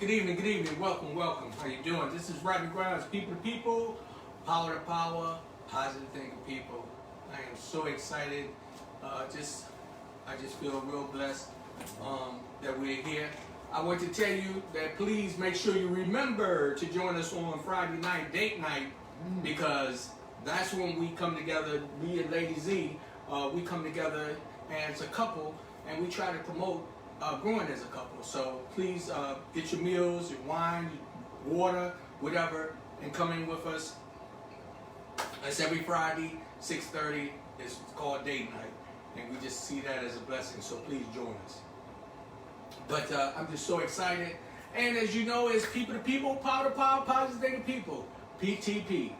good evening. Welcome. How you doing? This is Rodney Grimes, people to people, power to power, positive thinking people. I am so excited. I just feel real blessed that we're here. I want to tell you that please make sure you remember to join us on Friday night, date night, because that's when we come together, me and Lady Z, we come together as a couple and we try to promote growing as a couple. So please get your meals, your wine, your water, whatever, and come in with us. It's every Friday, 6:30. It's called date night, and we just see that as a blessing. So please join us. But I'm just so excited. And as you know, it's people to people, power to power, positive thinking people. PTP.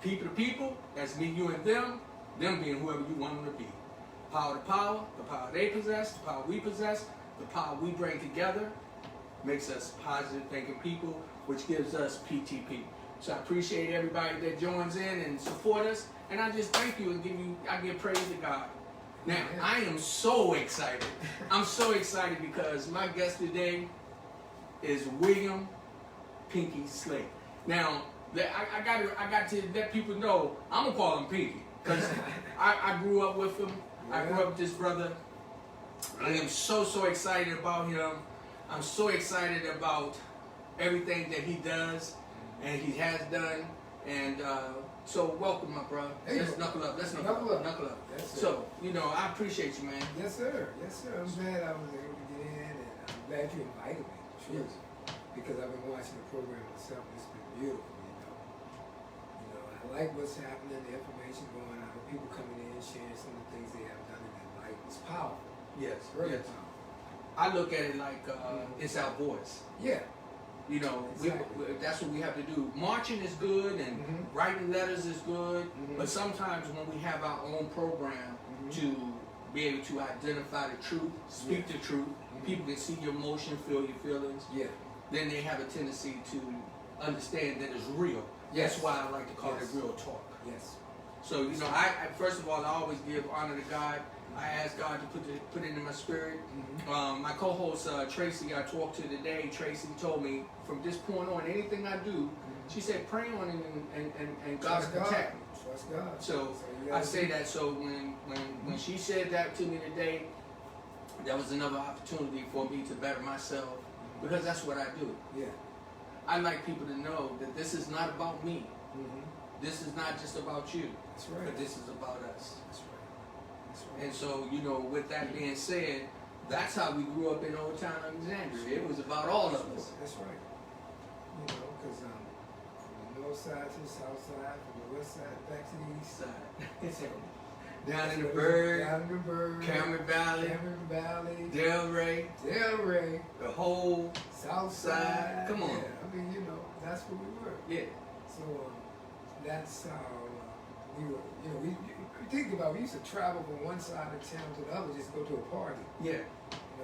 People to people, that's me, you, and them being whoever you want them to be. Power to power, the power they possess, the power we possess, the power we bring together makes us positive thinking people, which gives us PTP. So I appreciate everybody that joins in and support us, and I just thank you and I give praise to God. Now, I am so excited. I'm so excited because my guest today is William Pinky Slate. Now, I got to let people know I'm gonna call him Pinky because I grew up with him. I grew up with this brother. I am so excited about him. I'm so excited about everything that he does and he has done. And so welcome, my brother. Let's knuckle up. Let's knuckle up. So, I appreciate you, man. Yes, sir. I'm glad I was able to get in, and I'm glad you invited me. Sure. Yes. Because I've been watching the program myself. It's been beautiful, I like what's happening, the information going out, people coming in, sharing some of the things they have done in their life. It's powerful. Yes. Really yes. powerful. I look at it like it's our voice. Yeah. Exactly. That's what we have to do. Marching is good and writing letters is good, but sometimes when we have our own program to be able to identify the truth, speak the truth, people can see your emotion, feel your feelings, then they have a tendency to understand that it's real. Yes. That's why I like to call it real talk. Yes. So, I first of all, I always give honor to God. I ask God to put it in my spirit. My co-host Tracy, I talked to today. Tracy told me from this point on, anything I do, she said, pray on it and God will protect me. Trust God. So I say that. So when she said that to me today, that was another opportunity for me to better myself because that's what I do. Yeah. I like people to know that this is not about me. This is not just about you. That's right. But this is about us. That's right. And so, with that being said, that's how we grew up in Old Town Alexandria. It was about all of us. That's right. Because from the north side to the south side, from the west side back to the east side. Down in the Bird, Cameron Valley, Delray, the whole south side. Come on. Yeah, that's where we were. Yeah. So that's how we were. We think about it, we used to travel from one side of town to the other just to go to a party. Yeah.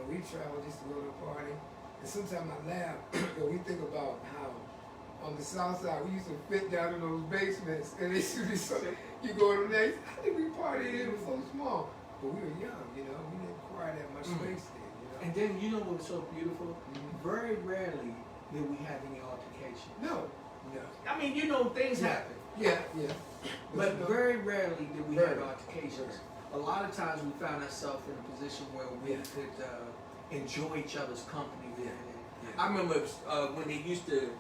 We traveled just to go to a party. And sometimes I laugh because we think about how on the south side we used to fit down in those basements and it used to be so, you go to the next, how did we party? It was so small. But we were young, we didn't require that much space there, And then what was so beautiful? Very rarely did we have any altercation. No. I mean, things happen. Yeah. But very rarely did we have altercations. A lot of times we found ourselves in a position where we could enjoy each other's company. I remember when they used to,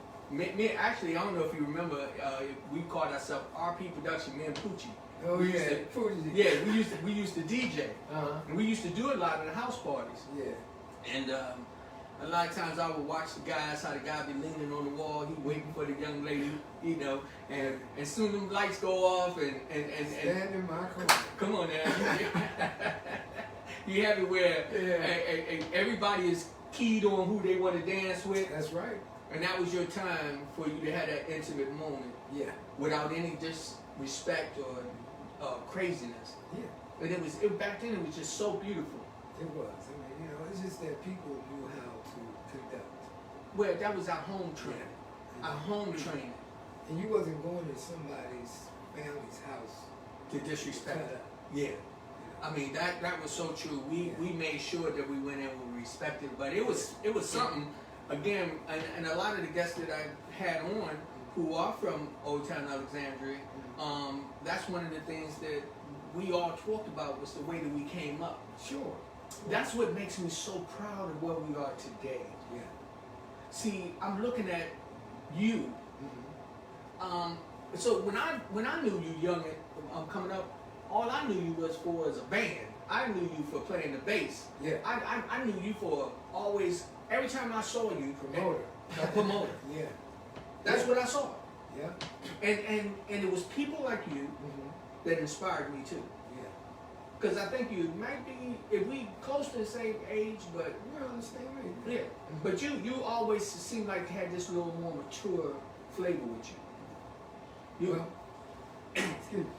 actually, I don't know if you remember, we called ourselves RP Production, me and Poochie. Oh, Poochie. Yeah, we used to DJ. And we used to do a lot of the house parties. Yeah. And a lot of times I would watch the guys, how the guy be leaning on the wall, he waiting for the young lady, and soon the lights go off and stand in my corner. Come on now. You have it where everybody is keyed on who they want to dance with. That's right. And that was your time for you to have that intimate moment. Yeah. Without any disrespect or craziness. Yeah. And back then it was just so beautiful. It was. It's just that people knew how to conduct. Well, that was our home training. Our home training. And you wasn't going to somebody's family's house to disrespect. Yeah. I mean, that was so true. We made sure that we went in with respect, but it was something again, and a lot of the guests that I had on who are from Old Town Alexandria, that's one of the things that we all talked about was the way that we came up. Sure. That's what makes me so proud of where we are today. Yeah. See, I'm looking at you. So when I knew you young and coming up, all I knew you was for as a band. I knew you for playing the bass. Yeah. I knew you for always. Every time I saw you, Promoter. a promoter. Yeah. That's what I saw. Yeah. And it was people like you that inspired me too. Yeah. Because I think you might be, if we close to the same age, but We're on the same age. yeah. But you always seemed like had this little more mature flavor with you. Well, excuse me.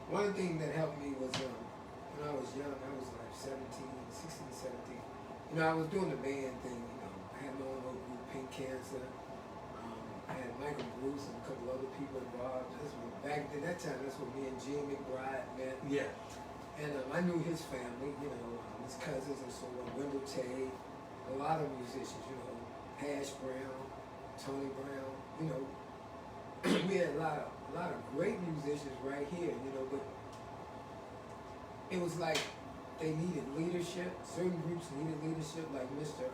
One of the things that helped me was when I was young, I was like 16, 17. You know, I was doing the band thing, you know. I had my own little group, Pink Cancer. I had Michael Bruce and a couple other people involved. Back at that time, that's when me and Gene McBride met. Yeah. And I knew his family, you know, his cousins and so on, Wendell Tay, a lot of musicians, you know, Hash Brown, Tony Brown, you know. We had a lot of great musicians right here, you know, but it was like they needed leadership. Certain groups needed leadership, like Mr.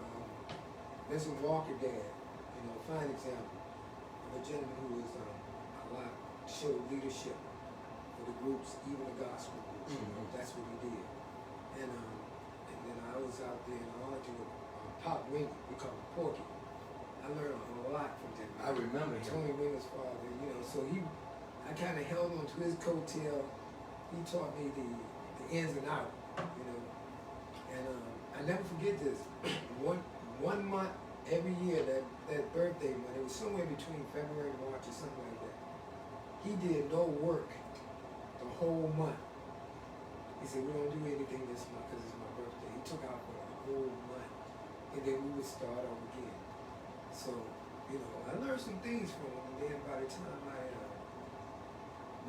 Vincent Walker dad, you know, fine example of a gentleman who was showed leadership for the groups, even the gospel groups. You know, that's what he did. And then I was out there and all I did was Pop Wingy, we call him Porky. I learned a lot from him. I remember him. Tony Winger's father, you know, so I kind of held on to his coattail. He taught me the ins and outs, you know. And I never forget this. One month every year, that birthday month, it was somewhere between February and March or something like that. He did no work the whole month. He said, we don't do anything this month because it's my birthday. He took out for the whole month. And then we would start over again. So, you know, I learned some things from him. And then by the time I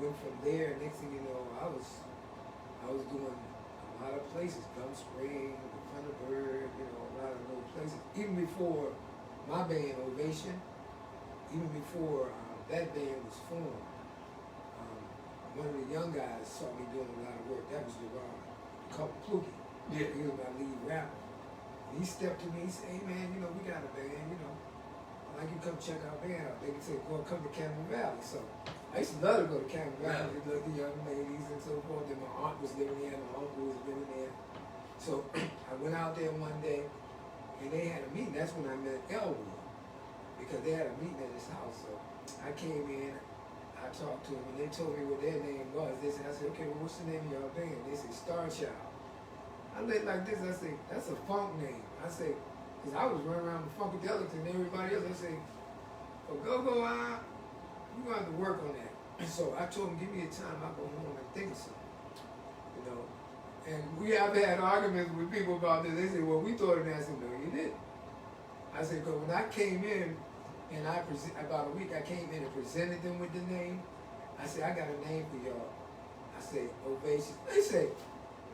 went from there, next thing you know, I was doing a lot of places. Gum Spring, the Thunderbird, you know, a lot of those places. Even before my band, Ovation, even before that band was formed, one of the young guys saw me doing a lot of work. That was Gerard, called Pluky. Yeah. He was my lead rapper. And he stepped to me and said, hey man, you know, we got a band, you know. I'd like you to come check our band out. They said, go come to Cameron Valley. So I used to love to go to Cameron Valley to look at the young ladies and so forth. And my aunt was living there, my uncle was living there. So I went out there one day and they had a meeting. That's when I met Elwood, because they had a meeting at his house. So I came in, I talked to them, and they told me what their name was. I said, okay, well, what's the name of your band? They said, Star Child. I looked like this, I said, that's a funk name. I said, because I was running around with Funkadelics and everybody else. I said, well, go, you're going to have to work on that. So I told them, give me a time, I'll go home and think of something, you know. And we have had arguments with people about this. They said, well, we thought of that. I said, no, you didn't. I said, because when I came in, and about a week, I came in and presented them with the name. I said, I got a name for y'all. I said, Ovation. They say,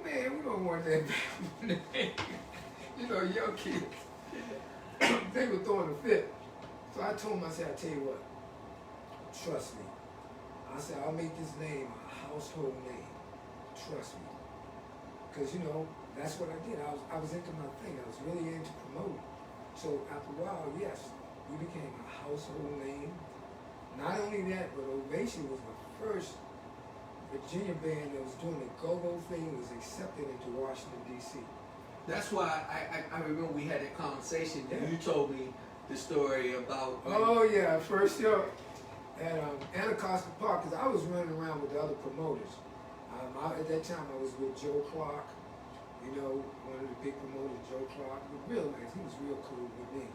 man, we don't want that name. You know, young kids. They were throwing a fit. So I told them, I said, I tell you what, trust me. I said, I'll make this name a household name. Trust me. Because, you know, that's what I did. I was into my thing. I was really into promoting. So after a while, yes, we became a household name. Not only that, but Ovation was the first Virginia band that was doing the go-go thing, was accepted into Washington, D.C. That's why I remember we had that conversation. Yeah. You told me the story about. Oh yeah, first show at Anacostia Park, because I was running around with the other promoters. At that time, I was with Joe Clark, you know, one of the big promoters, Joe Clark. Real nice, he was real cool with me.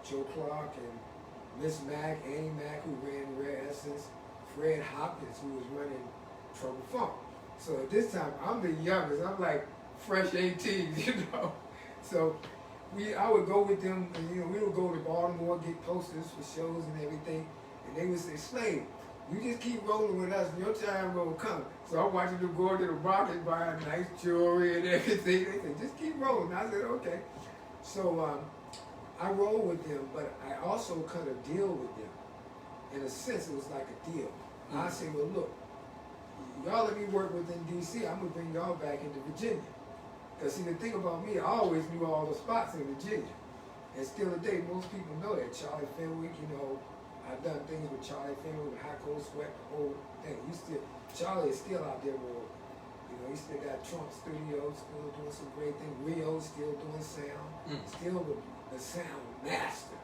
Joe Clark and Miss Mack, Annie Mack, who ran Rare Essence, Fred Hopkins, who was running Trouble Funk. So at this time, I'm the youngest. I'm like fresh 18, you know. So I would go with them, and you know, we would go to Baltimore, get posters for shows and everything, and they would say, Slate, you just keep rolling with us, and your time will come. So I'm watching them go to the market, buying nice jewelry and everything. They said, just keep rolling. I said, okay. So I roll with them, but I also cut a deal with them. In a sense, it was like a deal. Mm-hmm. I say, well, look, y'all let me work within D.C., I'm going to bring y'all back into Virginia. Because see, the thing about me, I always knew all the spots in Virginia. And still today, most people know that. Charlie Fenwick, you know, I've done things with Charlie Fenwick, with High Cold Sweat, the whole thing. Charlie is still out there rolling. You know, he still got Trump Studios, still doing some great things. Rio still doing sound. Still the sound master.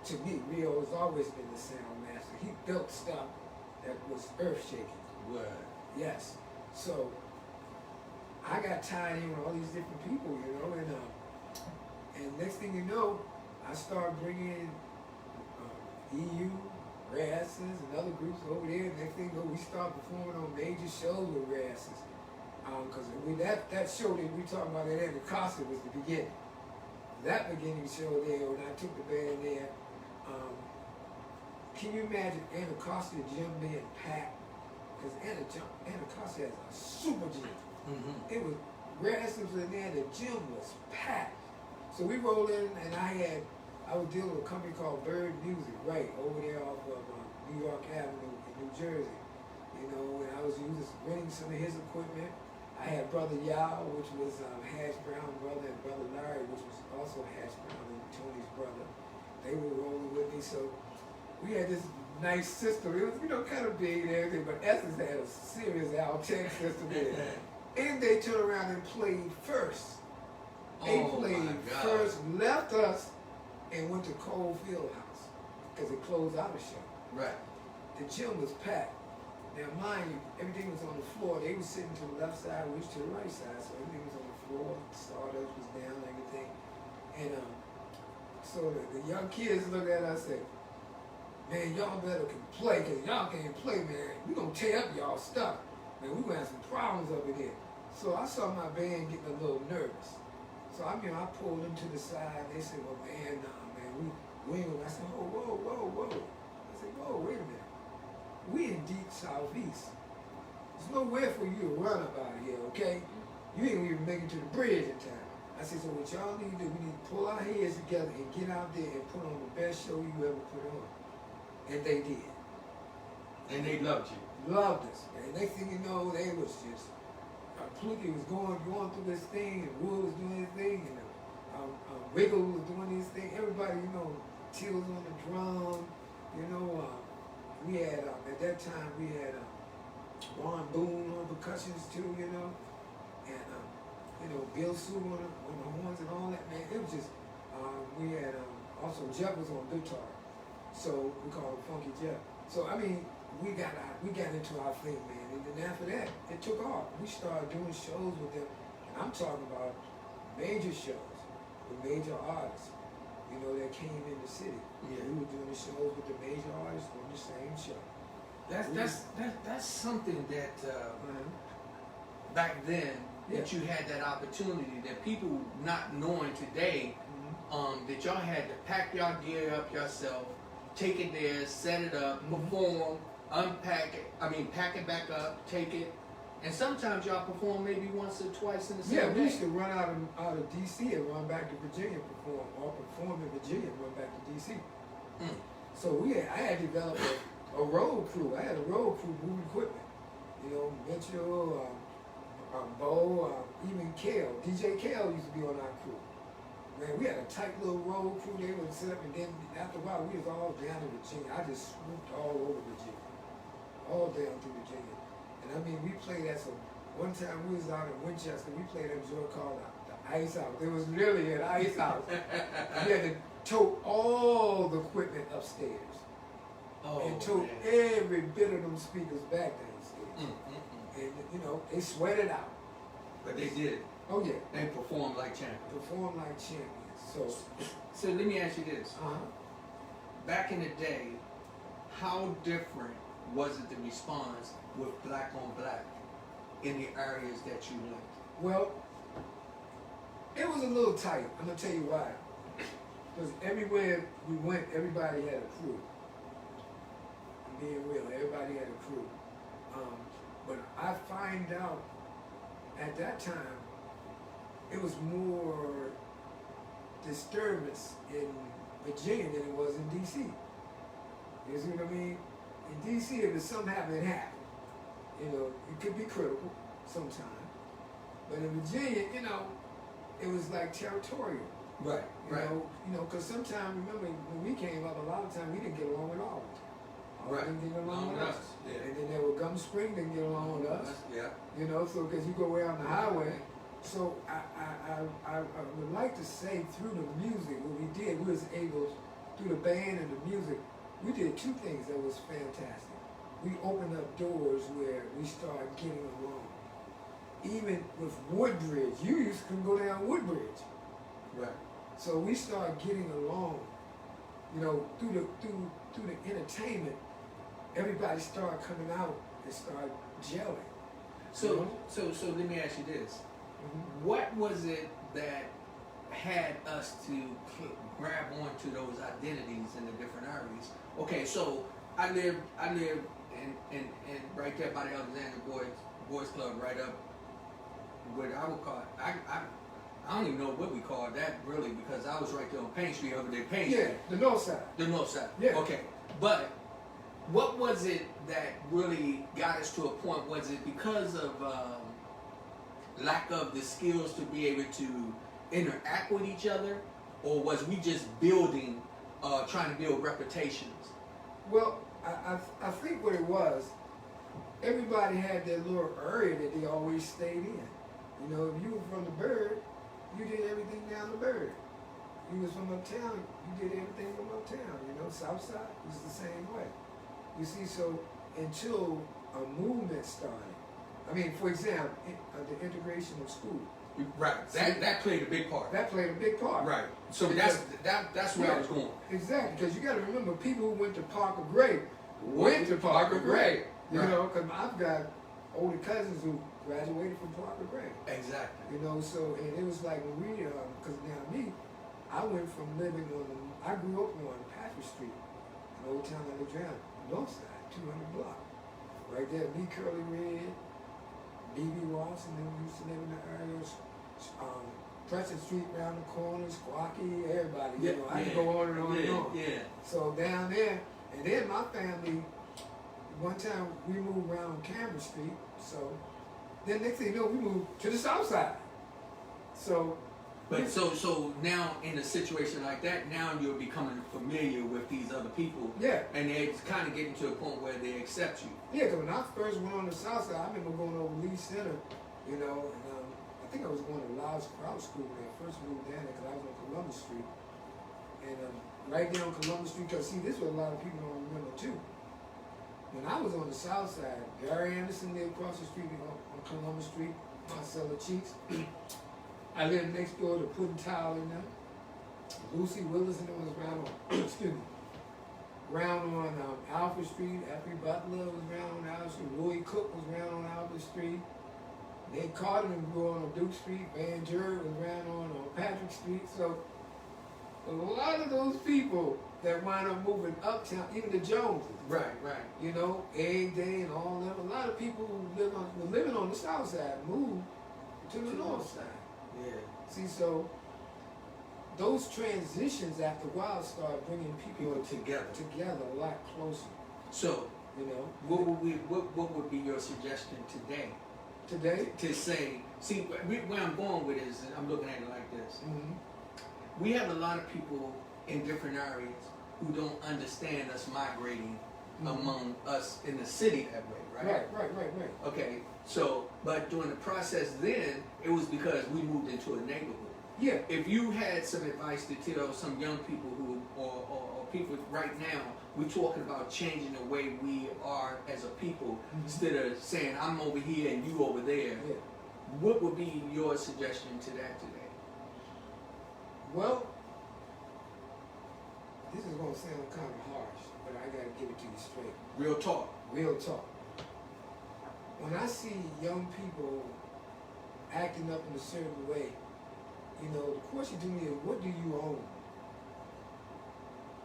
To me, Rio has always been the sound master. He built stuff that was earth-shaking. Word. Yes. So I got tied in with all these different people, you know, and next thing you know, I started bringing EU, Rasses, and other groups over there. Next thing you know, we started performing on major shows with Rasses. Because that show that we talking about at Anacostia was the beginning. That beginning show there, when I took the band there, can you imagine Anacostia gym being packed? Because Anacostia has a super gym. It was Rasses in there, the gym was packed. So we rolled in, and I was dealing with a company called Bird Music, right over there off of New York Avenue in New Jersey. You know, and I was renting some of his equipment. I had Brother Yao, which was Hash Brown brother, and Brother Larry, which was also Hash Brown and Tony's brother. They were rolling with me, so we had this nice system. It was, you know, kind of big and everything, but Essence had a serious Altec system there. And they turned around and played first. They played first, left us, and went to Cole Fieldhouse because it closed out the show. Right. The gym was packed. Now, mind you, everything was on the floor. They were sitting to the left side, we was to the right side, so everything was on the floor. Stardust was down, everything. And so the young kids looked at us and said, man, y'all better can play, because y'all can't play, man. We gonna tear up y'all stuff. Man, we gonna have some problems over here. So I saw my band getting a little nervous. So I pulled them to the side. They said, well, man, nah, man, we ain't gonna. I said, whoa. I said, whoa, wait a minute. We in deep southeast. There's nowhere for you to run up out of here, okay? You ain't gonna even make it to the bridge in time. I said, so what y'all need to do, we need to pull our heads together and get out there and put on the best show you ever put on. And they did. And they loved you. Loved us. And next thing you know, they was just, Pluky was going through this thing, and Wood was doing his thing, and Wiggle was doing his thing. Everybody, you know, Till was on the drum, you know. We had, at that time, we had Ron Boone on percussions too, you know. And, you know, Bill Sue on the horns and all that, man. It was just, we had, also Jeff was on guitar. So we called him Funky Jeff. So, I mean, we got into our thing, man. And then after that, it took off. We started doing shows with them. And I'm talking about major shows with major artists, you know, that came in the city. Yeah. We were doing the shows with the major artists on the same show. That's something that back then that you had that opportunity that people not knowing today that y'all had to pack y'all gear up yourself, take it there, set it up, perform, unpack it. Pack it back up, take it, and sometimes y'all perform maybe once or twice in the same day. Yeah, we used to run out of DC and run back to Virginia perform, or perform in Virginia and run back to DC. So I had developed a road crew. I had a road crew moving equipment. You know, Mitchell, Bo, even Kale. DJ Kale used to be on our crew. Man, we had a tight little road crew. They would sit up, and then after a while, we was all down in Virginia. I just swooped all over Virginia, all down through Virginia. And we played at some. One time we was out in Winchester. We played at a joint called the Ice House. It was literally an ice house. We had to tote all the equipment upstairs. And tote every bit of them speakers back downstairs. And, you know, they sweated out. But they did. Oh, yeah. They performed like champions. Performed like champions. So let me ask you this. Uh-huh. Back in the day, how different was it the response with black on black in the areas that you went? Well, it was a little tight. I'm going to tell you why. Because everywhere we went, everybody had a crew. I'm being real, everybody had a crew. But I find out at that time, it was more disturbance in Virginia than it was in D.C. You see what I mean? In D.C., if there's something happened, it happened. You know, it could be critical sometimes. But in Virginia, you know, it was like territorial. Right, right. You know, because sometimes, remember, when we came up, a lot of times we didn't get along with all. Right. Didn't get along with us. Yeah. And then there were Gum Spring didn't get along with us. Yeah. You know, so because you go way on the highway. So I would like to say through the music, what we did, we was able, through the band and the music, we did two things that was fantastic. We opened up doors where we started getting along. Even with Woodbridge, you couldn't go down Woodbridge. Right. So we started getting along, you know, through the entertainment. Everybody started coming out and started gelling. So let me ask you this: what was it that had us to grab onto those identities in the different areas? Okay, so I live in right there by the Alexander Boys Club, right up what I would call I don't even know what we called that really, because I was right there on Payne Street over there. Payne Street. Yeah, the north side. The north side. Yeah. Okay, but what was it that really got us to a point? Was it because of lack of the skills to be able to interact with each other, or was we just building, trying to build reputations? Well, I think what it was, everybody had their little area that they always stayed in. You know, if you were from the Bird, you did everything down the Bird. You was from uptown, you did everything from uptown. You know, South Side was the same way. You see, so until a movement started, I mean, for example, the integration of school. Right. That played a big part. That played a big part. Right. So that's where I was going. Exactly, because you got to remember, people who went to Parker Gray went to Parker Gray. You know, because I've got older cousins who graduated from Parker Gray. Exactly. You know, so and it was like when we, because now me, I went from living I grew up on Patrick Street, in Old Town Alexander, North Side, 200 block, right there. Me, Curly Red, B.B. Ross, and then we used to live in the areas. Preston Street around the corner, Squawky, everybody. You know, I can go on and on and on. Yeah. So down there, and then my family. One time we moved around Cameron Street, so then next thing you know, we moved to the South Side. So, but so now in a situation like that, now you're becoming familiar with these other people. Yeah. And it's kind of getting to a point where they accept you. Yeah, because when I first went on the South Side, I remember going over Lee Center, you know, and I think I was going to Lyles Crowd School when I first moved down there because I was on Columbus Street. And right there on Columbus Street, because see, this is what a lot of people don't remember too. When I was on the South Side, Gary Anderson lived across the street on Columbus Street, Marcella Cheeks. I lived next door to Puddin' Tile in there. Lucy Willis and was around on, excuse me, around on Alfred Street. Effie Butler was around on Alfred Street. Louis Cook was around on Alfred Street. Nate Carter grew on Duke Street. Van Jerd was around on Patrick Street. So a lot of those people that wind up moving uptown, even the Joneses. Right. You know, Egg Day and all them. A lot of people who were living on the South Side moved to the North Side. Yeah. See, so those transitions after a while start bringing people together a lot closer. So, you know, what would be your suggestion today? Today? To say, see, where I'm going with is, I'm looking at it like this. Mm-hmm. We have a lot of people in different areas who don't understand us migrating among us in the city that way, right? Right. Okay, so, but during the process then, it was because we moved into a neighborhood. Yeah. If you had some advice to tell some young people who, or people right now, we're talking about changing the way we are as a people, instead of saying, I'm over here and you over there, what would be your suggestion to that today? Well, this is going to sound kind of harsh, but I got to give it to you straight. Real talk. Real talk. When I see young people acting up in a certain way, you know, the question to me is, what do you own?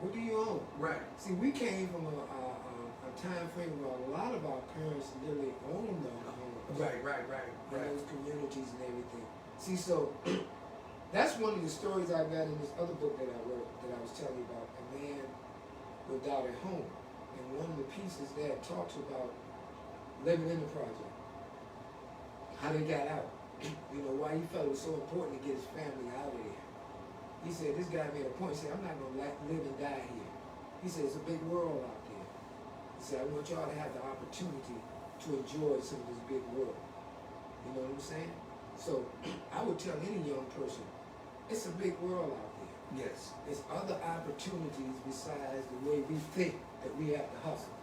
What do you own? Right. See, we came from a time frame where a lot of our parents literally owned their homes. Right. In those communities and everything. See, so That's one of the stories I got in this other book that I wrote that I was telling you about, A Man Without a Home. And one of the pieces there talks about living in the project, how they got out, you know, why he felt it was so important to get his family out of there. He said, this guy made a point, he said, I'm not going to live and die here. He said, it's a big world out there. He said, I want y'all to have the opportunity to enjoy some of this big world. You know what I'm saying? So I would tell any young person, it's a big world out there. Yes. There's other opportunities besides the way we think that we have to hustle.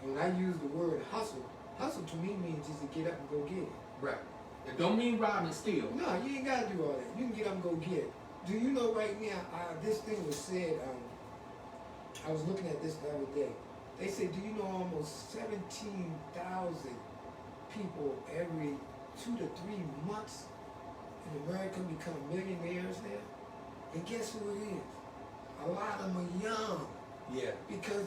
And when I use the word hustle, hustle to me means just to get up and go get it. Right. It don't mean rob and steal. No, you ain't got to do all that. You can get up and go get it. Do you know right now, this thing was said, I was looking at this the other day. They said, do you know almost 17,000 people every 2 to 3 months in America become millionaires now? And guess who it is? A lot of them are young. Yeah. Because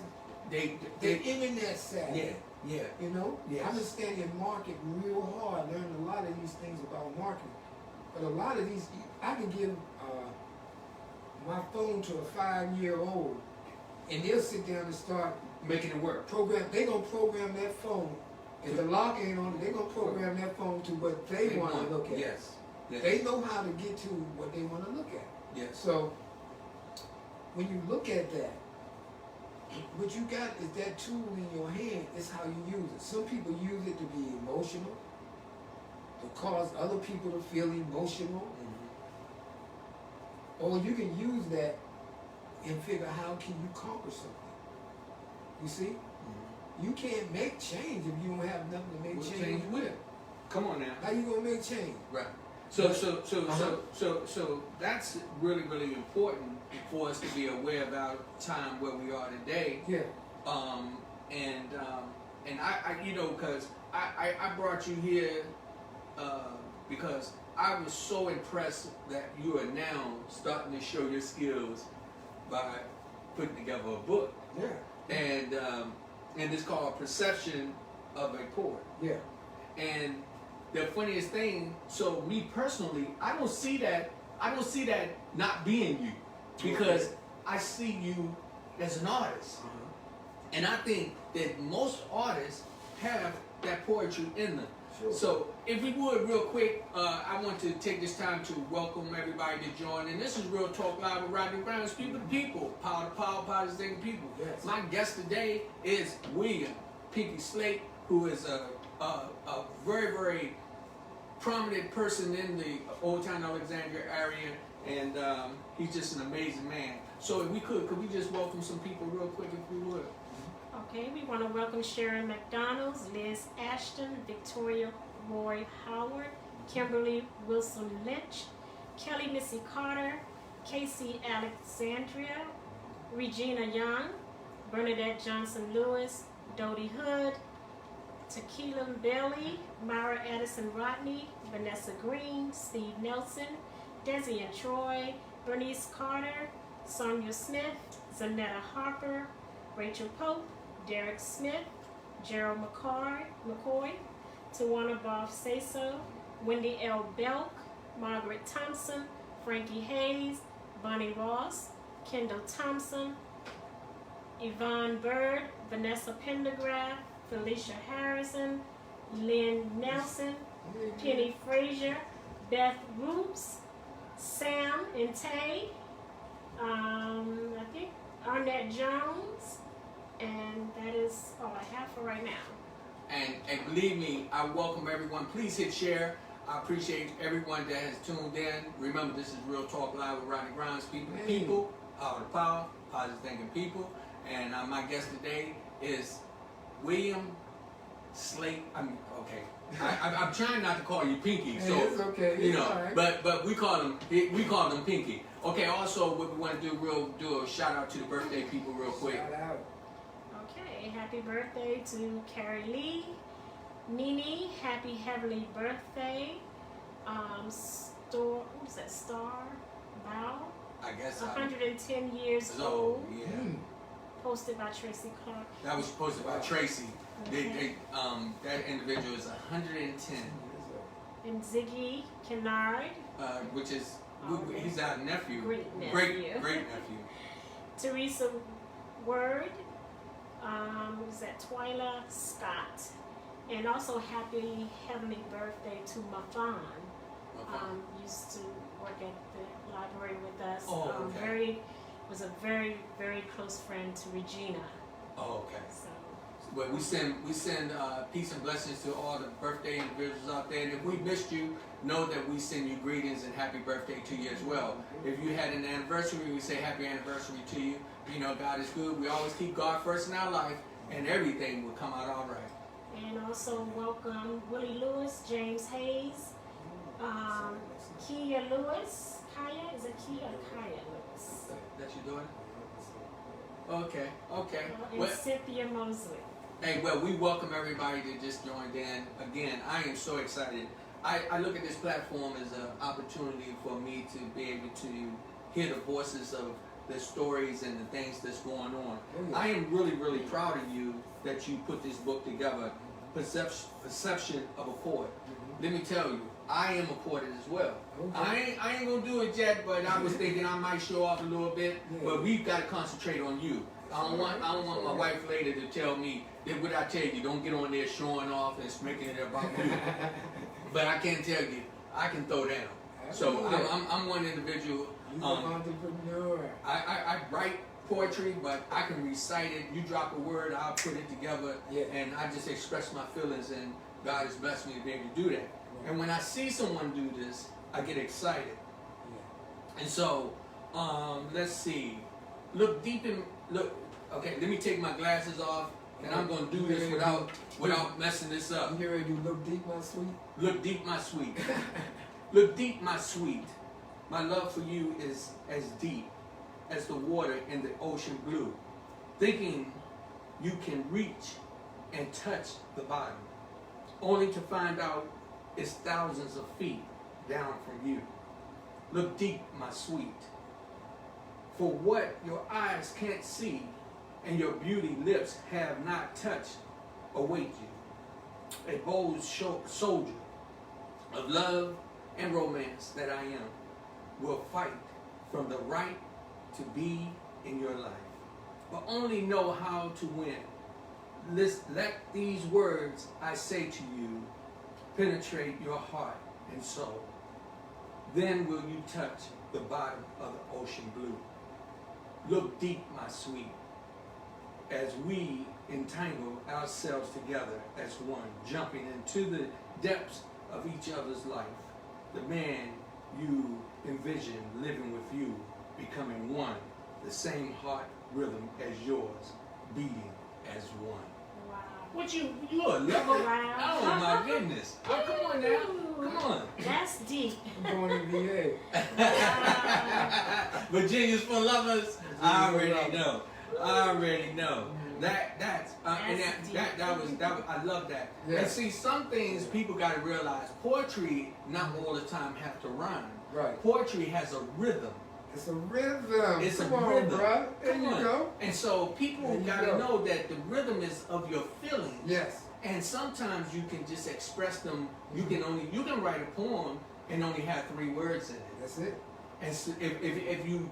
They they're internet savvy. Yeah. You know? Yes. I've been studying market real hard, learning a lot of these things about marketing. But a lot of these, I can give my phone to a 5-year-old, and they'll sit down and start Making it work. They gonna program that phone. If the lock ain't on it, they gonna program that phone to what they want to look at. Yes. Yes. They know how to get to what they want to look at. Yes. So when you look at that, what you got is that tool in your hand. Is how you use it. Some people use it to be emotional, to cause other people to feel emotional, or you can use that and figure how can you conquer something. You see, you can't make change if you don't have nothing to make change with. Come on now. How you gonna make change? Right. So that's really, really important for us to be aware of our time where we are today. Yeah. And I you know, because I brought you here because I was so impressed that you are now starting to show your skills by putting together a book. Yeah. And it's called Perception of a Poet. Yeah. And the funniest thing, so me personally, I don't see that not being you, because Okay. I see you as an artist. And I think that most artists have that poetry in them. Sure. So if we would real quick, I want to take this time to welcome everybody to join. And this is Real Talk Live with Rodney Grimes, people to people, power to power, positive thinking people. Yes. My guest today is William Pinky Slate, who is a very, very prominent person in the Old Town Alexandria area, and he's just an amazing man. So if we could we just welcome some people real quick if we would? Okay, we want to welcome Sharon McDonald, Liz Ashton, Victoria Roy Howard, Kimberly Wilson Lynch, Kelly Missy Carter, Casey Alexandria, Regina Young, Bernadette Johnson Lewis, Dodie Hood, Tequila Bailey, Myra Addison Rodney, Vanessa Green, Steve Nelson, Desi and Troy, Bernice Carter, Sonia Smith, Zanetta Harper, Rachel Pope, Derek Smith, Gerald McCoy, Tawana Boff Saso, Wendy L. Belk, Margaret Thompson, Frankie Hayes, Bonnie Ross, Kendall Thompson, Yvonne Bird, Vanessa Pendergraft, Felicia Harrison, Lynn Nelson, Penny Frazier, Beth Roops, Sam and Tay, I think Arnett Jones, and that is all I have for right now. And believe me, I welcome everyone. Please hit share. I appreciate everyone that has tuned in. Remember, this is Real Talk Live with Rodney Grimes, people to people, power to power, positive thinking people. And my guest today is William Slate. I'm trying not to call you Pinky, so it's okay. you know. Right. But we call him Pinky. Okay. Also, what we want to do a shout out to the birthday people real quick. Shout out. Okay, happy birthday to Carrie Lee, Nene, happy heavenly birthday. Star Bow, I guess 110 years so. old. Yeah. Posted by Tracy Clark. That was posted by Tracy. Okay. That individual is 110. And Ziggy Kennard, which is Okay. he's our nephew. Great nephew. Great nephew. Teresa Word, was that Twyla Scott, and also happy heavenly birthday to Mafan. Used to work at the library with us. Oh, okay. Was a very, very close friend to Regina. Oh, okay. So But we send peace and blessings to all the birthday individuals out there. And if we missed you, know that we send you greetings and happy birthday to you as well. If you had an anniversary, we say happy anniversary to you. You know, God is good. We always keep God first in our life, and everything will come out all right. and also welcome Willie Lewis, James Hayes, Kia Lewis. Kaya, is it Kia or Kaya Lewis? That's your daughter? Okay. And Well, Cynthia Mosley. hey, well, we welcome everybody that just joined in. Again, I am so excited. I look at this platform as an opportunity for me to be able to hear the voices of the stories and the things that's going on. I am really, really proud of you that you put this book together, Perception of a Poet. Let me tell you, I am a poet as well. Okay. I ain't gonna do it yet, but I was thinking I might show off a little bit. But we've got to concentrate on you. I don't want my wife later to tell me that what I tell you, don't get on there showing off and making it about you. But I can tell you, I can throw down. So I'm one individual. You're an entrepreneur. I write poetry, but I can recite it. You drop a word, I'll put it together, and I just express my feelings. And God has blessed me to be able to do that. And when I see someone do this, I get excited. And so, let's see. Okay, let me take my glasses off, and I'm going to do this without messing this up. You ready to look deep, my sweet? Look deep, my sweet. Look deep, my sweet. My love for you is as deep as the water in the ocean blue. Thinking you can reach and touch the bottom, only to find out it's thousands of feet down from you. Look deep, my sweet. For what your eyes can't see and your beauty lips have not touched await you. A bold soldier of love and romance that I am will fight from the right to be in your life, but only know how to win. Let these words I say to you penetrate your heart and soul. Then will you touch the bottom of the ocean blue. Look deep, my sweet, as we entangle ourselves together as one, jumping into the depths of each other's life. The man you envision living with you, becoming one, the same heart rhythm as yours, beating as one. Wow. What you a lover? Wow. Oh my goodness. Oh, come on now. Come on. That's deep. I'm going to VA. Virginia's for lovers. I already know. That was I love that. Yeah. And see, some things people got to realize. Poetry not all the time have to rhyme. Right. Poetry has a rhythm. It's a rhythm. It's Come a on, rhythm. bro. There Come you on. go. And so people There you got to go. know that the rhythm is of your feelings. Yes. And sometimes you can just express them. You can write a poem and only have 3 words in it. That's it. And so if you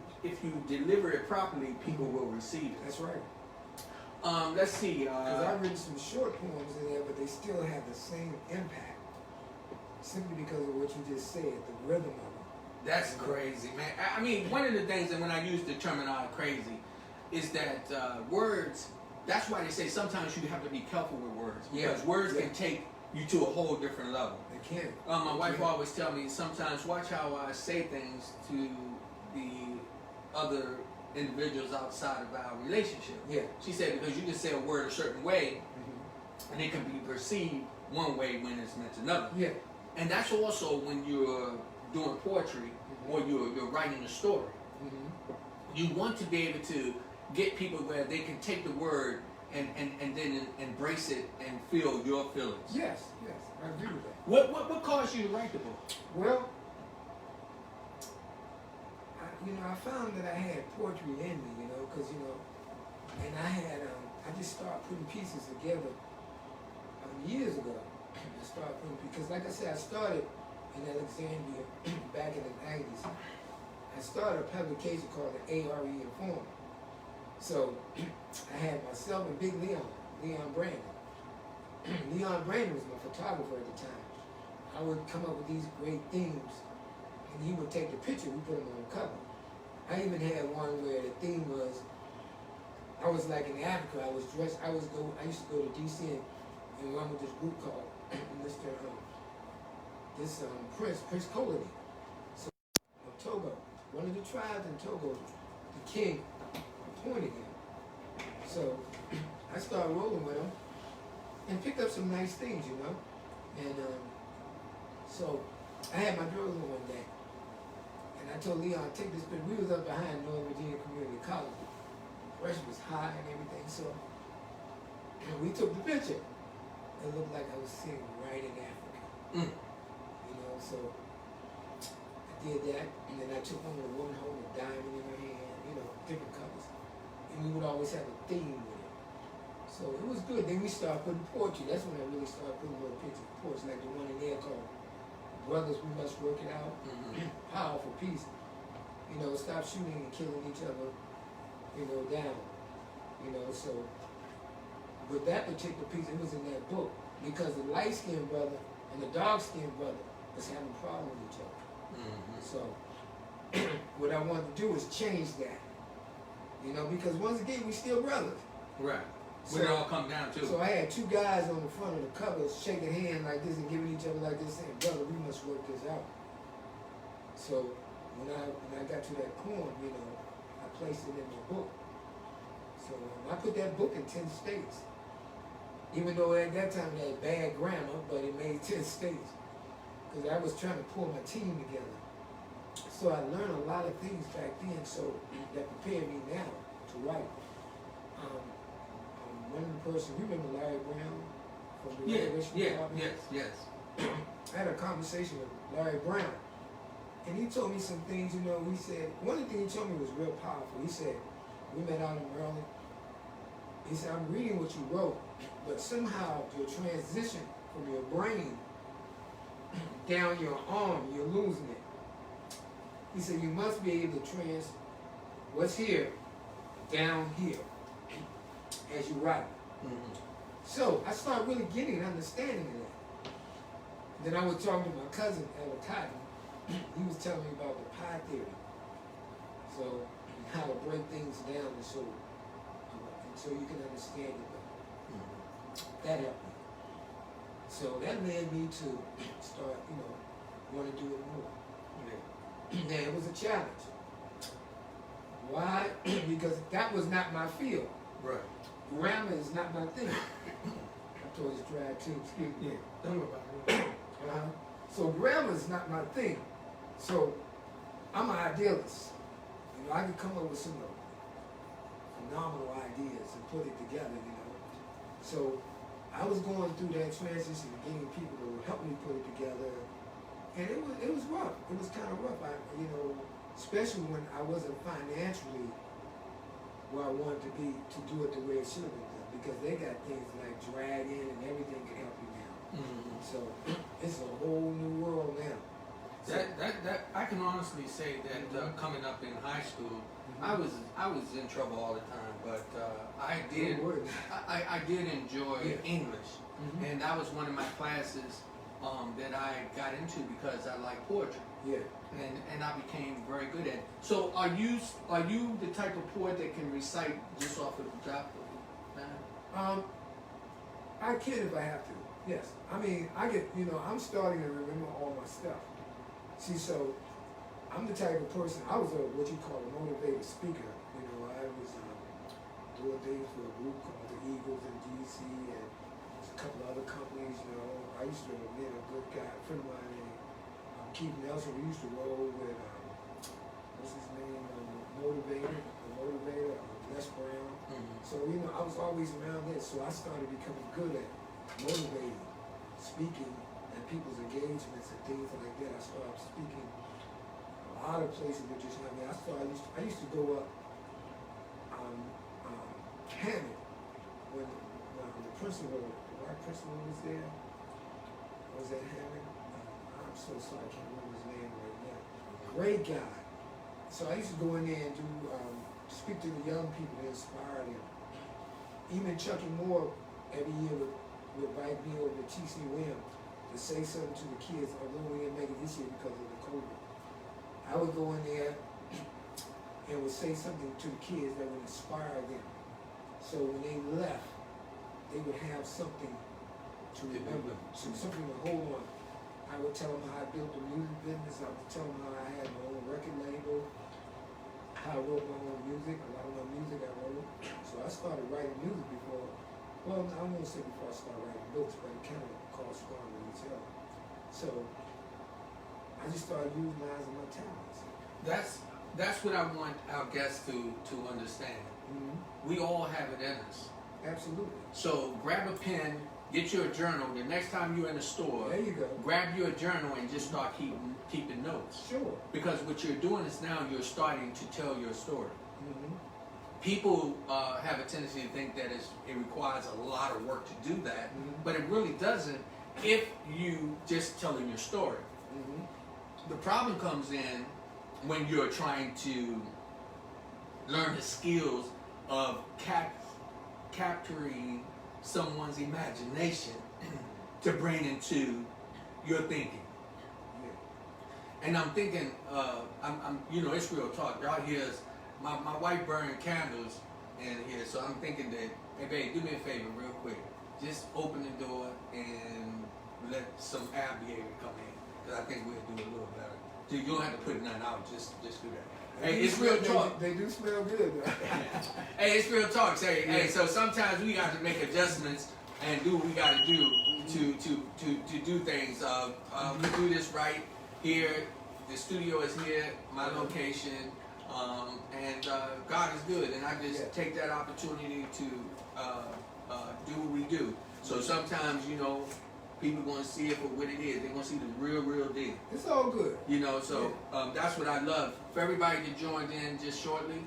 deliver it properly, people will receive it. That's right. Let's see. Because I've written some short poems in there, but they still have the same impact. Simply because of what you just said, the rhythm of it. That's crazy, man. I mean, one of the things that when I use the terminology crazy is that words, that's why they say sometimes you have to be careful with words. Because words can take you to a whole different level. They can. My wife always tell me sometimes watch how I say things to the other individuals outside of our relationship. Yeah. She said because you can say a word a certain way and it can be perceived one way when it's meant another. Yeah. And that's also when you're doing poetry or you're writing a story. You want to be able to get people where they can take the word and then embrace it and feel your feelings. Yes, yes. I agree with that. What caused you to write the book? Well, I found that I had poetry in me, because, and I had, I just started putting pieces together years ago. I start putting, because like I said, I started in Alexandria back in the 90s. I started a publication called the ARE Informer. So I had myself and Big Leon Brandon. Leon Brandon was my photographer at the time. I would come up with these great themes, and he would take the picture, we put them on the cover. I even had one where the theme was, I was like in Africa, I was dressed, I used to go to DC and run with this group called Mr. Prince Colony. So of Togo, one of the tribes in Togo, the king appointed him. So I started rolling with him and picked up some nice things, you know. And so I had my girls on one day, and I told Leon, take this picture. We was up behind Northern Virginia Community College. The pressure was high and everything, so we took the picture. It looked like I was sitting right in Africa. You know, so I did that, and then I took one with a woman holding a diamond in her hand, you know, different colors. And we would always have a theme with it. So it was good. Then we started putting poetry. That's when I really started putting little pictures of poetry, like the one in there called Brothers, We Must Work It Out. Powerful piece. You know, stop shooting and killing each other, you know, down. You know, so with that particular piece, it was in that book because the light-skinned brother and the dark-skinned brother was having a problem with each other. So what I wanted to do is change that. You know, because once again, we still brothers. Right. So, Where it all come down to. So I had two guys on the front of the covers shaking hands like this and giving each other like this, saying, brother, we must work this out. So when I got to that poem, you know, I placed it in my book. So I put that book in 10 states. Even though at that time it had bad grammar, but it made 10 states. Because I was trying to pull my team together. So I learned a lot of things back then, so that prepared me now to write. One of the persons, you remember Larry Brown from the Yes. I had a conversation with Larry Brown, and he told me some things, you know. He said, one of the things he told me was real powerful. He said, we met out in Maryland. He said, I'm reading what you wrote, but somehow your transition from your brain down your arm, you're losing it. He said, you must be able to what's here, down here, as you write. So I started really getting an understanding of that. Then I was talking to my cousin, Ella Cotton. He was telling me about the pie theory. So how to break things down so you can understand it better. That helped me. So that led me to start, you know, want to do it more. Now it was a challenge. Why? Because that was not my field. Right. Grammar is not my thing. I told this drag too, excuse me. Yeah, don't worry about it. So grammar is not my thing. So I'm an idealist. You know, I can come up with some phenomenal ideas and put it together, you know. So I was going through that transition and getting people to help me put it together. And it was rough. It was kind of rough. You know, especially when I wasn't financially where I wanted to be to do it the way it should have been done, because they got things like Drag In and everything can help you now. So it's a whole new world now. So, that I can honestly say that coming up in high school, I was in trouble all the time, but I did enjoy English, and that was one of my classes that I got into because I like poetry. Yeah. And I became very good at it. So are you the type of poet that can recite just off of the top of it? I can if I have to. Yes. I mean, I'm starting to remember all my stuff. See, so I'm the type of person, I was what you call a motivated speaker. You know, I was doing things for a group called the Eagles in DC and a couple of other companies, you know. I used to meet a good guy, a friend of mine named Keith Nelson. We used to roll with, what's his name, motivator, Les Brown. So, you know, I was always around this, so I started becoming good at motivating, speaking at people's engagements and things like that. I started speaking a lot of places that just, I mean, I used to go up Hammond when the white principal was there. was at Hammond. I'm so sorry, I can't remember his name right now. Great guy. So I used to go in there and do speak to the young people to inspire them. Even Chucky Moore every year would invite me over to TCM to say something to the kids, although we didn't make it this year because of the COVID. I would go in there and would say something to the kids that would inspire them. So when they left, they would have something to remember, something to hold on. I would tell them how I built the music business. I would tell them how I had my own record label, how I wrote my own music. A lot of my music I wrote. So I started writing music before. Well, I won't say before I started writing books, but it kind of corresponded with each other. So I just started utilizing my talents. That's what I want our guests to understand. Mm-hmm. We all have it in us. Absolutely. So grab a pen, get you a journal. The next time you're in a store, There you go. grab you a journal and just start keeping notes. Sure. Because what you're doing is now you're starting to tell your story. Mm-hmm. People have a tendency to think that it requires a lot of work to do that, Mhm. but it really doesn't if you just telling your story. Mm-hmm. The problem comes in when you're trying to learn the skills of capturing someone's imagination to bring into your thinking. Yeah. And I'm thinking, it's real talk. Y'all hears my wife burning candles in here, so I'm thinking that, hey babe, do me a favor real quick. Just open the door and let some air be able to come in. Because I think we'll do a little better. Dude, you don't have to put nothing out, just do that. Hey, it's real talk. They do smell good, though. Hey, it's real talk. Hey, so sometimes we got to make adjustments and do what we got to do to do things. We do this right here. The studio is here, my location, and God is good. And I just take that opportunity to do what we do. So sometimes, people want to see it for what it is. They want to see the real deal. It's all good. So that's what I love. For everybody that joined in just shortly,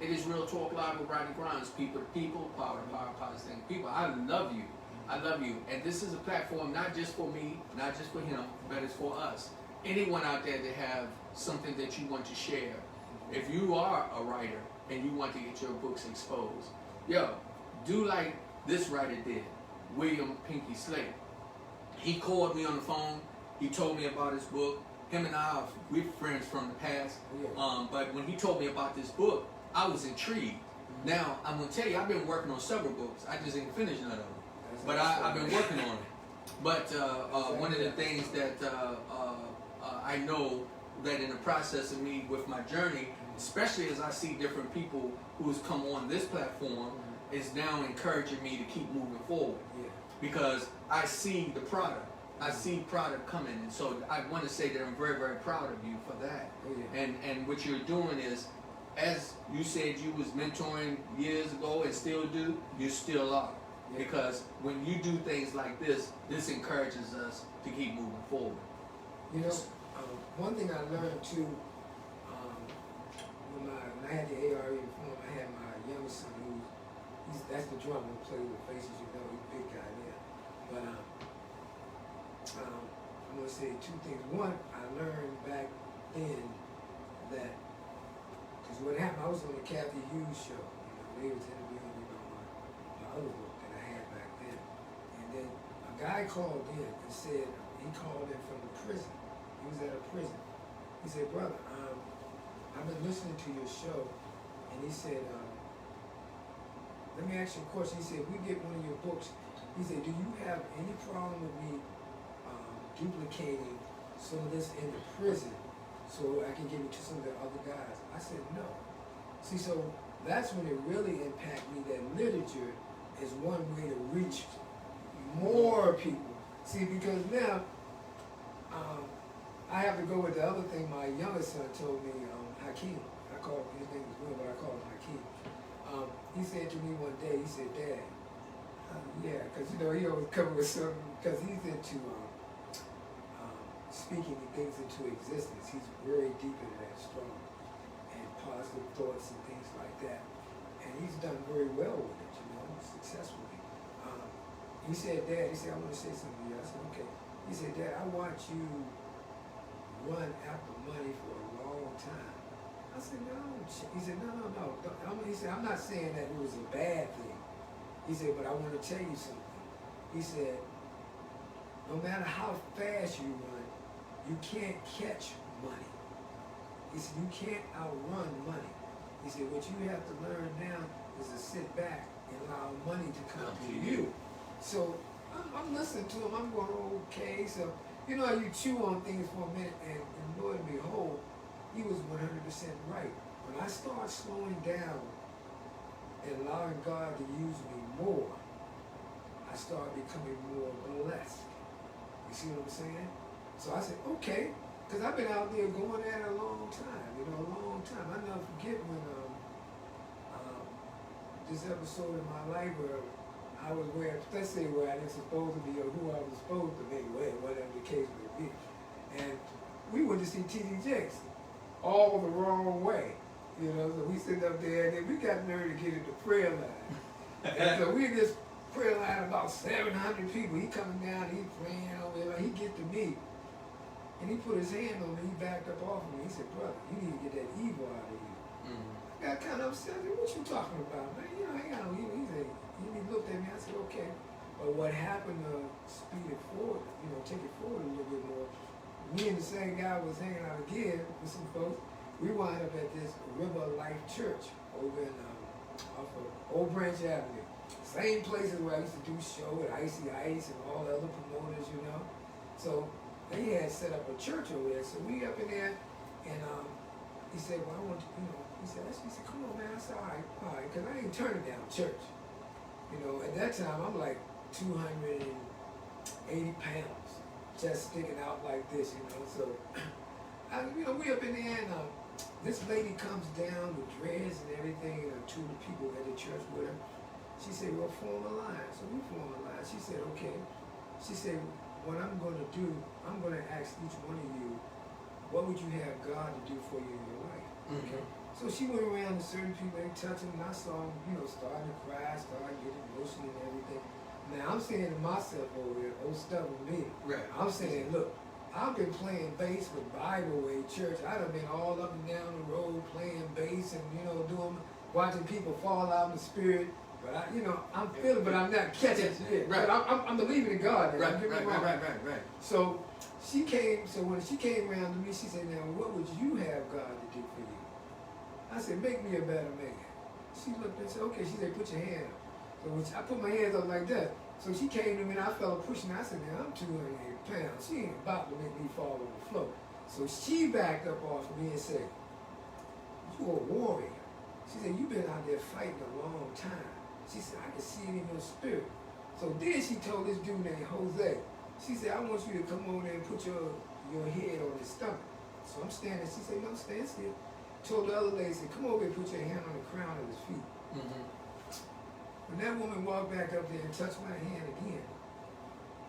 it is Real Talk Live with Rodney Grimes. People to people, power to power, positive people. I love you. I love you. And this is a platform not just for me, not just for him, but it's for us. Anyone out there that have something that you want to share. If you are a writer and you want to get your books exposed, do like this writer did, William Pinky Slate. He called me on the phone. He told me about his book. Him and I, we're friends from the past. Yeah. But when he told me about this book, I was intrigued. Now, I'm going to tell you, I've been working on several books. I just ain't finished none of them. But I've been working on it. But one of the things that I know that in the process of me with my journey, especially as I see different people who's come on this platform, is now encouraging me to keep moving forward. Yeah. Because I see the product. I see product coming. And so I want to say that I'm very, very proud of you for that. Oh, yeah. And what you're doing is, as you said you was mentoring years ago and still do, you still are. Yeah. Because when you do things like this encourages us to keep moving forward. One thing I learned too, when I had the ARE reform, I had my youngest son that's the drummer who plays with Faces, he's a big guy there. But I'm gonna say two things. One, I learned back then that, because what happened, I was on the Kathy Hughes show. They was interviewing my other book that I had back then. And then a guy called in and said, he called in from the prison. He was at a prison. He said, brother, I've been listening to your show, and he said, let me ask you a question. He said, if we get one of your books, he said, do you have any problem with me duplicating some of this in the prison so I can give it to some of the other guys? I said, no. See, so that's when it really impacted me that literature is one way to reach more people. See, because now I have to go with the other thing my youngest son told me, Hakeem. I call his name is Will, but I call him Hakeem. He said to me one day, he said, Dad, yeah, because he always come with something, because he's into speaking things into existence. He's very deep into that, strong, and positive thoughts and things like that. And he's done very well with it, successfully. He said, Dad, I want to say something to you. I said, okay. He said, Dad, I watched you run after money for a long time. I said, no. He said, no. He said, I'm not saying that it was a bad thing. He said, but I want to tell you something. He said, no matter how fast you run, you can't catch money. He said, you can't outrun money. He said, what you have to learn now is to sit back and allow money to come to you. So I'm listening to him. I'm going, okay. So, you know how you chew on things for a minute, and lo and behold, he was 100% right. When I start slowing down and allowing God to use me more, I start becoming more blessed. You see what I'm saying? So I said, okay, because I've been out there going at it a long time, a long time. I never forget when this episode in my life where I was where, let's say where I didn't supposed to be or who I was supposed to be, whatever the case may be. And we went to see T.D. Jakes all the wrong way, so we sit up there and then we got nerve to get into prayer line. And so we just prayer line about 700 people. He coming down, he praying over there, he get to me. And he put his hand on me, he backed up off of me. He said, brother, you need to get that evil out of you. I got kind of upset. I said, what you talking about, man? I got no evil. He looked at me, I said, okay. But what happened to speed it forward, take it forward a little bit more. Me and the same guy was hanging out again with some folks. We wound up at this River Life Church over in off of Old Branch Avenue. Same places where I used to do show with Icy Ice and all the other promoters, So they had set up a church over there. So we up in there, and he said, well, I want to, he said, come on, man. I said, all right, because I ain't turning down church. At that time, I'm like 280 pounds, just sticking out like this, So, we up in there, and this lady comes down with dreads and everything, and two of the people at the church with her. She said, well, form a line. So we formed a line. She said, okay. She said, what I'm going to do, I'm going to ask each one of you, what would you have God to do for you in your life? Okay. So she went around to certain people and touching them, and I saw them, starting to cry, starting getting emotional and everything. Now I'm saying to myself over here, old stuff with me. Right. I'm saying, look, I've been playing bass with Bible Way Church. I'd have been all up and down the road playing bass and watching people fall out in the spirit. But I'm feeling, but I'm not catching it. Right. But I'm believing in God. Right. So she came. So when she came around to me, she said, now what would you have God to do for you? I said, make me a better man. She looked and said, okay. She said, put your hand up. So when I put my hands up like that. So she came to me and I felt pushing. I said, now I'm 280 pounds. She ain't about to make me fall on the floor. So she backed up off of me and said, you're a warrior. She said, you've been out there fighting a long time. She said, I can see it in your spirit. So then she told this dude named Jose, she said, I want you to come over there and put your head on his stomach. So I'm standing. She said, no, stand still. Told the other lady, said, come over and put your hand on the crown of his feet. When that woman walked back up there and touched my hand again,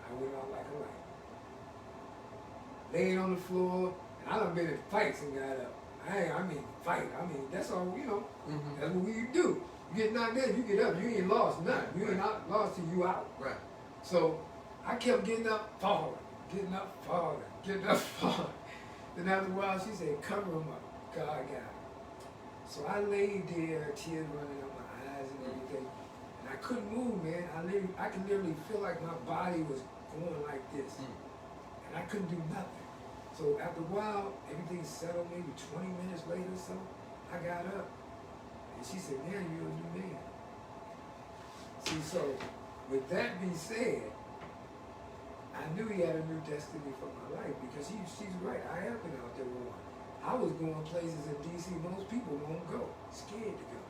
I went out like a light. Laid on the floor, and I done been in fights and got up. I mean, fight. That's all, That's what we do. You get knocked down, you get up. You ain't lost nothing. You ain't not lost till you out. Right. So I kept getting up, falling, getting up, falling, getting up, falling. Then after a while, she said, cover him up. God got him. So I laid there, tears running out my eyes and everything. And I couldn't move, man. I could literally feel like my body was going like this. And I couldn't do nothing. So after a while, everything settled. Maybe 20 minutes later or so, I got up. And she said, now you're a new man. See, so with that being said, I knew he had a new destiny for my life because she's right. I have been out there warring. I was going places in D.C. most people won't go, scared to go.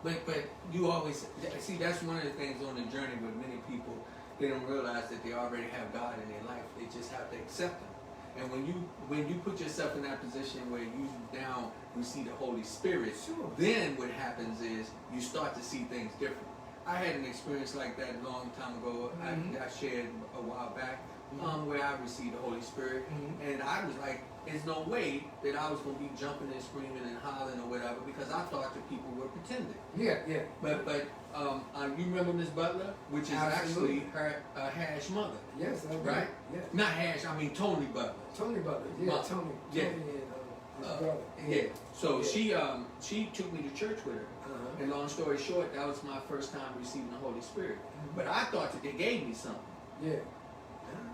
But you always see that's one of the things on the journey with many people. They don't realize that they already have God in their life. They just have to accept Him. And when you put yourself in that position where you now receive the Holy Spirit, then what happens is you start to see things different. I had an experience like that a long time ago. I shared a while back where I received the Holy Spirit, and I was like, there's no way that I was going to be jumping and screaming and hollering or whatever, because I thought that people were pretending. Yeah, yeah. But you remember Miss Butler, which is Absolutely. actually her Hash mother. Yes, I do. Right? Yeah. Not Hash, I mean Tony Butler. Tony Butler. Yeah, Ma- Tony. yeah. Tony and his brother. Yeah. So Yeah. she took me to church with her. Uh-huh. And long story short, that was my first time receiving the Holy Spirit. But I thought that they gave me something. Yeah.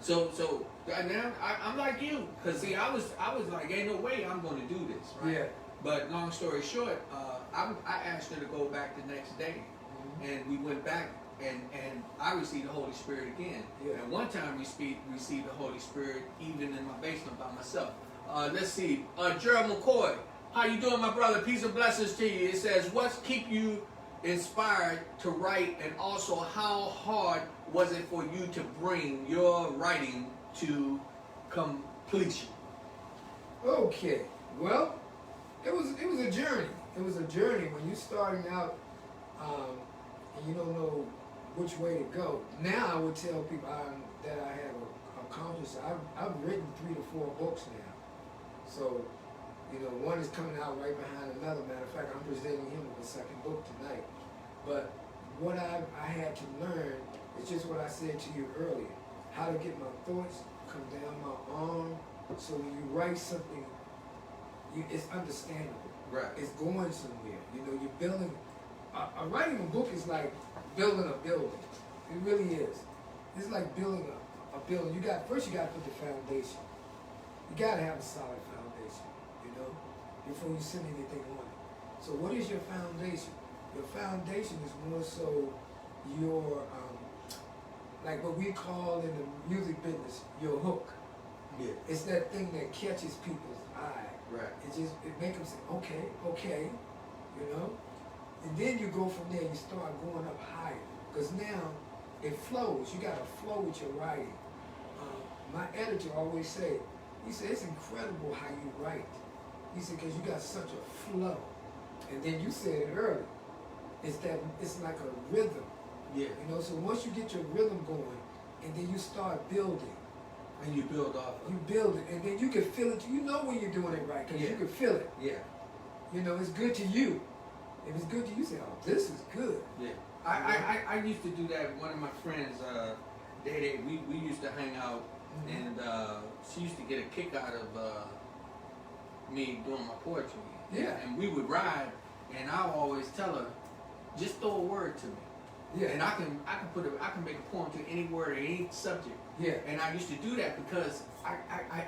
So now I'm like you, cause see, I was like, ain't no way I'm going to do this, right? Yeah. But long story short, I asked her to go back the next day, and we went back, and I received the Holy Spirit again. Yeah. And one time received the Holy Spirit even in my basement by myself. Let's see, Gerald McCoy, how you doing, my brother? Peace and blessings to you. It says, what's keep you inspired to write, and also how hard was it for you to bring your writing to completion? Okay. Well, it was a journey. It was a journey when you starting out, and you don't know which way to go. Now I would tell people that I have accomplished. I've written 3 to 4 books now. So, one is coming out right behind another. Matter of fact, I'm presenting him with a second book tonight. But what I had to learn is just what I said to you earlier. How to get my thoughts come down my arm, so when you write something, it's understandable. Right. It's going somewhere. You're building. Writing a book is like building a building. It really is. It's like building a building. First you got to put the foundation. You got to have a solid foundation, before you send anything on it. So what is your foundation? Your foundation is more so your, like what we call in the music business, your hook. Yeah. It's that thing that catches people's eye. Right. It makes them say, okay, And then you go from there, you start going up higher. Because now it flows. You got to flow with your writing. My editor always said, he said, it's incredible how you write. He said, because you got such a flow. And then you said it earlier. It's like a rhythm. Yeah. So once you get your rhythm going, and then you start building. And you build off of You build it, and then you can feel it. You know when you're doing it right, because you can feel it. Yeah. It's good to you. If it's good to you, say, oh, this is good. Yeah. I used to do that. One of my friends, we used to hang out, and she used to get a kick out of me doing my poetry. Yeah. And we would ride, and I would always tell her, just throw a word to me. Yeah. And I can make a poem to any word or any subject. Yeah. And I used to do that because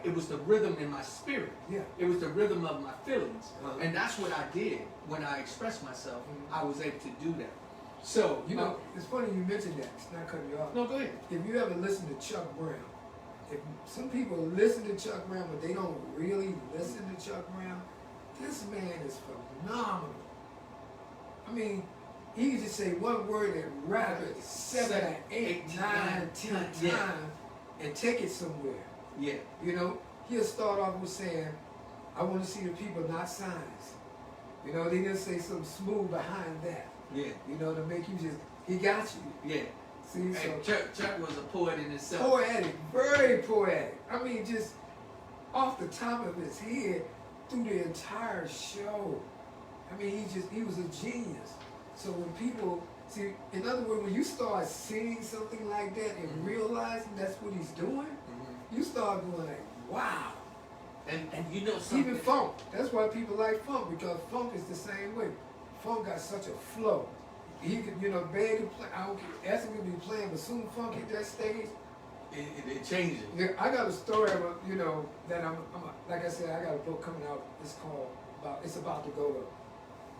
it was the rhythm in my spirit. Yeah. It was the rhythm of my feelings. Uh-huh. And that's what I did when I expressed myself. I was able to do that. So, it's funny you mentioned that. It's not cutting you off. no, go ahead. If you ever listen to Chuck Brown, if some people listen to Chuck Brown, but they don't really listen to Chuck Brown, this man is phenomenal. I mean, he could just say one word and rap it 7, 8, 9, 10 times and take it somewhere. Yeah. He'll start off with saying, I want to see the people, not signs. Then he'll say something smooth behind that. Yeah. To make you he got you. Yeah. See, Hey, so Chuck was a poet in himself. poetic, very poetic. I mean, just off the top of his head through the entire show. I mean, he was a genius. So when people see, in other words, when you start seeing something like that and realizing that's what he's doing, you start going like, wow. And something. Even funk. That's why people like funk, because funk is the same way. Funk got such a flow. He could, Bad could play. I don't care. Essence could be playing, but soon funk hit that stage. It changes. Yeah, I got a story about, that like I said, I got a book coming out. It's about to go up.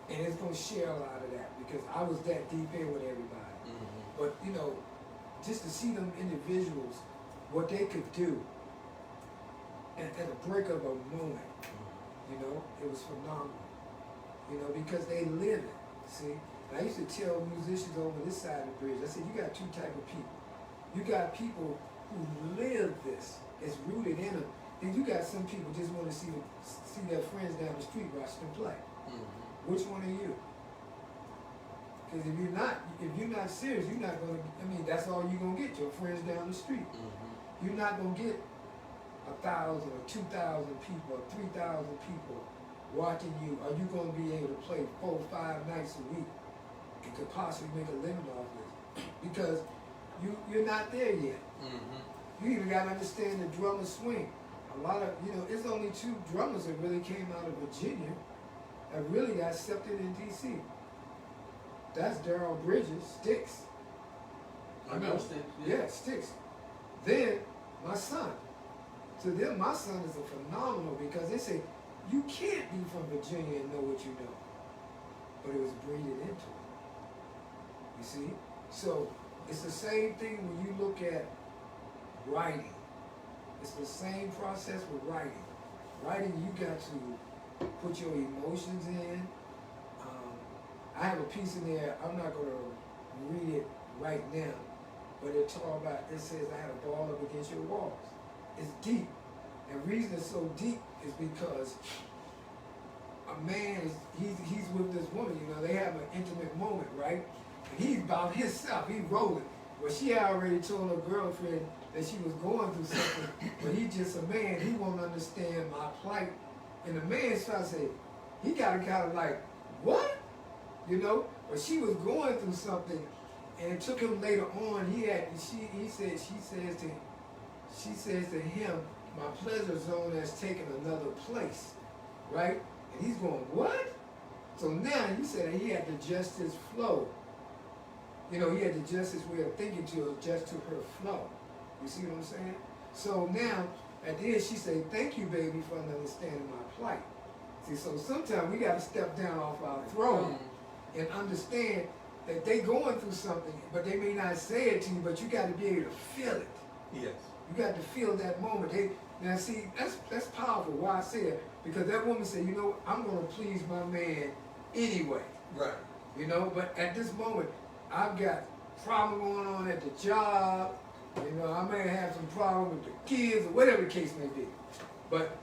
And it's going to share a lot of that because I was that deep in with everybody. But, just to see them individuals, what they could do at a break of a moment, it was phenomenal. Because they live it, see? And I used to tell musicians over this side of the bridge, I said, you got 2 types of people. You got people who live this, it's rooted in them. Then you got some people just want to see their friends down the street watch them play. Which one are you? Because if you're not serious, you're not going to, that's all you're going to get, your friends down the street. you're not gonna get 1,000 or 2,000 people or 3,000 people watching you. Are you gonna be able to play 4 or 5 nights a week and could possibly make a living off this? Because you're not there yet. Mm-hmm. You even gotta understand the drummer swing. A lot of, it's only 2 drummers that really came out of Virginia that really got accepted in DC. That's Darryl Bridges, Sticks. I know Sticks. Yeah, Sticks. Then my son. To them, my son is a phenomenal because they say you can't be from Virginia and know what you know. But it was breeded into it. You see? So it's the same thing when you look at writing. It's the same process with writing. Writing, you got to put your emotions in. I have a piece in there, I'm not going to read it right now, but it says I had a ball up against your walls. It's deep. And the reason it's so deep is because a man, he's with this woman, they have an intimate moment, right? And he's about himself, he's rolling. Well, she had already told her girlfriend that she was going through something, but he's just a man, he won't understand my plight. And the man starts saying, he got to kind of like, what? But she was going through something, and it took him later on, she says to him, my pleasure zone has taken another place, right? And he's going, what? So now he said that he had to adjust his flow. He had to adjust his way of thinking to adjust to her flow. You see what I'm saying? So now, at the end, she said, thank you, baby, for understanding my plight. See, so sometimes we got to step down off our throne and understand that they going through something, but they may not say it to you, but you got to be able to feel it. Yes. You got to feel that moment. Now see, that's powerful. Why I say it? Because that woman said, I'm going to please my man anyway. Right. But at this moment, I've got problem going on at the job. I may have some problem with the kids or whatever the case may be. But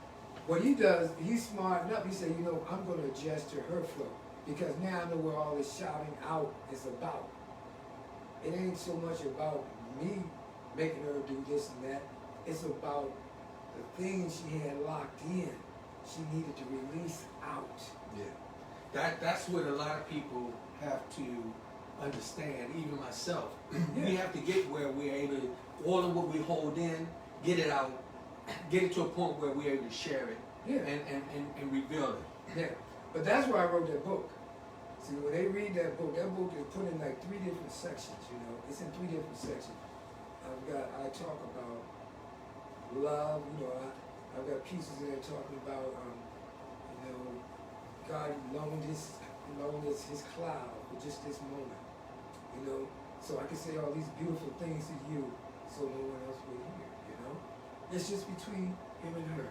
what he does, he's smartened up. He said, I'm going to adjust to her flow. Because now I know where all this shouting out is about. It ain't so much about me making her do this and that. It's about the things she had locked in. She needed to release out. Yeah. That's what a lot of people have to understand, even myself. Yeah. We have to get where we're able to, all of what we hold in, get it out, get it to a point where we're able to share it and reveal it. Yeah. But that's why I wrote that book. See, when they read that book is put in like 3 different sections, It's in 3 different sections. I talk about love, I've got pieces in there talking about, God loaned his cloud for just this moment, So I can say all these beautiful things to you so no one else will hear, It's just between him and her.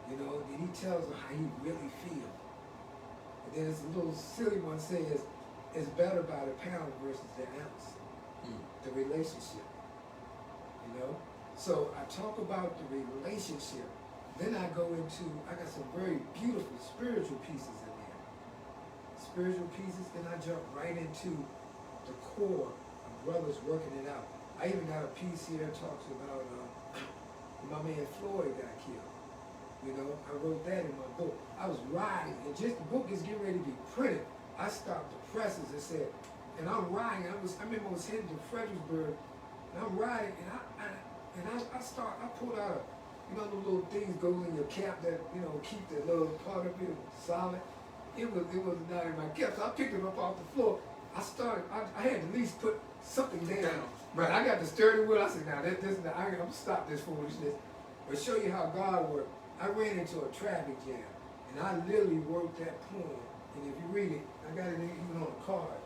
And he tells her how he really feels. And then this little silly one says, it's better by the pound versus the ounce. The relationship. So I talk about the relationship. Then I got some very beautiful spiritual pieces in there. Spiritual pieces, then I jump right into the core of brothers working it out. I even got a piece here that talks about my man Floyd got killed. I wrote that in my book. I was riding, and just the book is getting ready to be printed. I stopped the presses and said, and I'm riding. I remember I was heading to Fredericksburg, and I'm riding, and I pulled out the little things goes in your cap that keep the little part of it solid. It was not in my cap, so I picked it up off the floor. I had to at least put something down. Right, I got the sturdy wheel. I said, now I'm gonna stop this foolishness, but show you how God worked. I ran into a traffic jam, and I literally wrote that poem. And if you read it, I got it even on a card.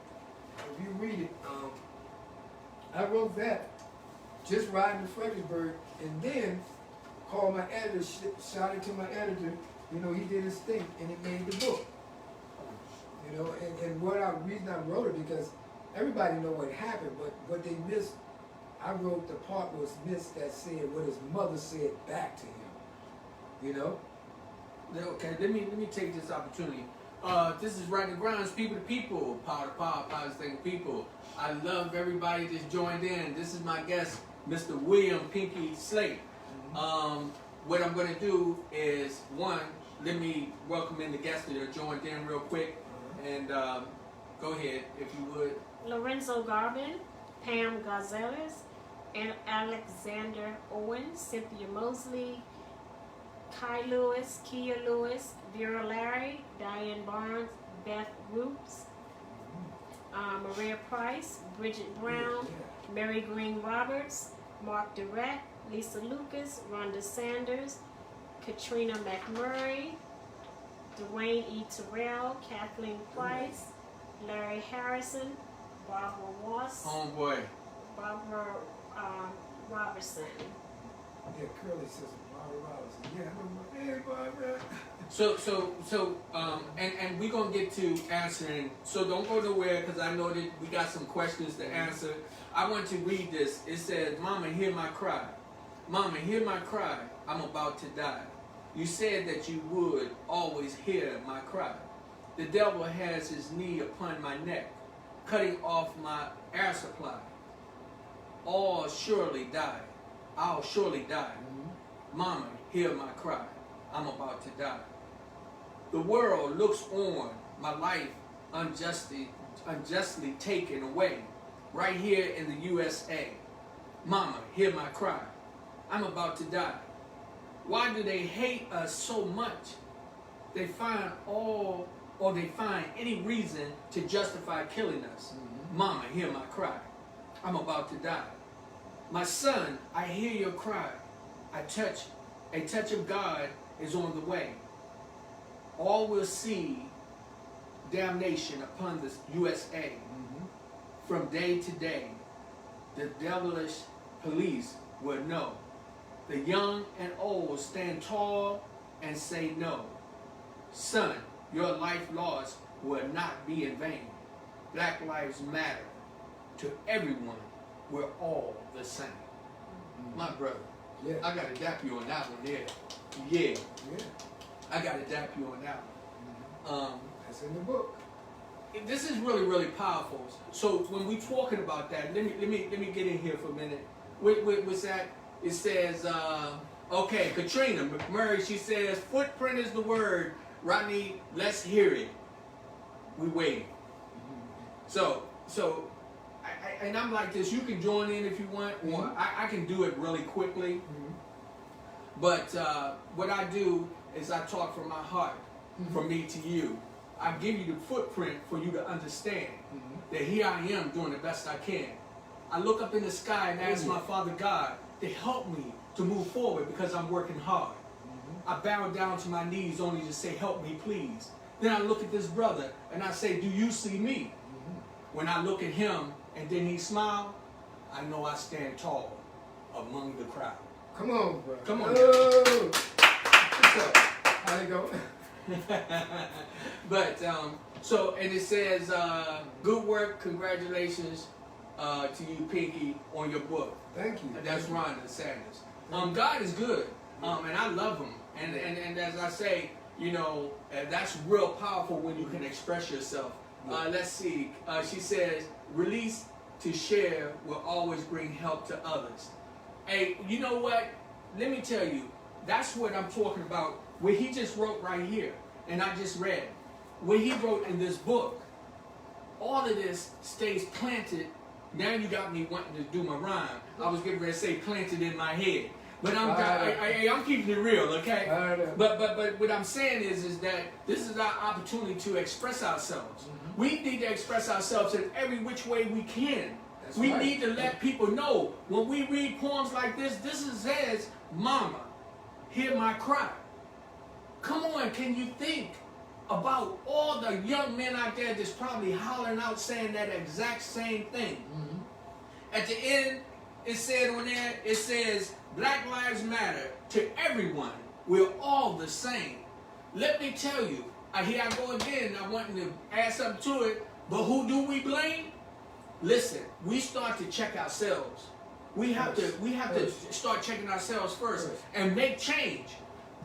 If you read it, I wrote that just riding to Fredericksburg, and then called my editor, shouted to my editor. He did his thing, and it made the book. And reason I wrote it because everybody know what happened, but what they missed, I wrote the part was missed that said what his mother said back to him. Okay, let me take this opportunity. This is Rodney Grimes, people to people, power to power, power to people. I love everybody that's joined in. This is my guest, Mr. William Pinky Slate. What I'm going to do is, one, let me welcome in the guests that are joined in real quick. And go ahead, if you would. Lorenzo Garvin, Pam Gonzalez, and Alexander Owen, Cynthia Mosley, Kai Lewis, Kia Lewis, Vera Larry, Diane Barnes, Beth Roops, Maria Price, Bridget Brown, Mary Green Roberts, Mark Durrett, Lisa Lucas, Rhonda Sanders, Katrina McMurray, Dwayne E. Terrell, Kathleen Price, Larry Harrison, Barbara Ross, Homeboy. Barbara Robertson. Yeah, Curly says Barbara Robertson. Yeah, I know. Hey, Barbara. And we're going to get to answering. So don't go nowhere because I know that we got some questions to answer. I want to read this. It says, Mama, hear my cry. Mama, hear my cry. I'm about to die. You said that you would always hear my cry. The devil has his knee upon my neck, cutting off my air supply. I'll surely die. I'll surely die. Mama, hear my cry. I'm about to die. The world looks on my life unjustly taken away, right here in the USA. Mama, hear my cry. I'm about to die. Why do they hate us so much? They find any reason to justify killing us. Mama, hear my cry. I'm about to die. My son, I hear your cry. A touch of God is on the way. All will see damnation upon the USA. From day to day, the devilish police will know. The young and old stand tall and say no. Son, your life lost will not be in vain. Black lives matter. To everyone, we're all the same. My brother, Yeah. I got to dap you on that one there. Yeah, Yeah. I got to dap you on that one. That's in the book. This is really, really powerful. So when we talking about that, let me get in here for a minute. What's that? It says, okay, Katrina McMurray, she says, footprint is the word. Rodney, let's hear it. We waiting. So and I'm like this. You can join in if you want, or I can do it really quickly. But what I do is I talk from my heart, from me to you. I give you the footprint for you to understand that here I am doing the best I can. I look up in the sky and ask my Father God to help me to move forward because I'm working hard. I bow down to my knees only to say, help me, please. Then I look at this brother and I say, do you see me? When I look at him and then he smile, I know I stand tall among the crowd. Come on, bro. Come on. Oh. What's up? How you go? But so, and it says, good work, congratulations to you, Pinky, on your book. Thank you. That's Rhonda Sanders. God is good, and I love him. And as I say, you know, that's real powerful when you can express yourself. Let's see. She says, release to share will always bring help to others. Hey, you know what? Let me tell you, that's what I'm talking about. What he just wrote right here, and I just read. What he wrote in this book, all of this stays planted. Now you got me wanting to do my rhyme. I was getting ready to say planted in my head. But I'm keeping it real, okay? But what I'm saying is that this is our opportunity to express ourselves. We need to express ourselves in every which way we can. We need to let people know when we read poems like this, this says, Mama, hear my cry. Come on, can you think about all the young men out there that's probably hollering out saying that exact same thing? At the end, it said on there, it says, Black Lives Matter. To everyone, we're all the same. Let me tell you, here I go again, I want to add something to it, but who do we blame? Listen, we start to check ourselves. We have to start checking ourselves first and make change.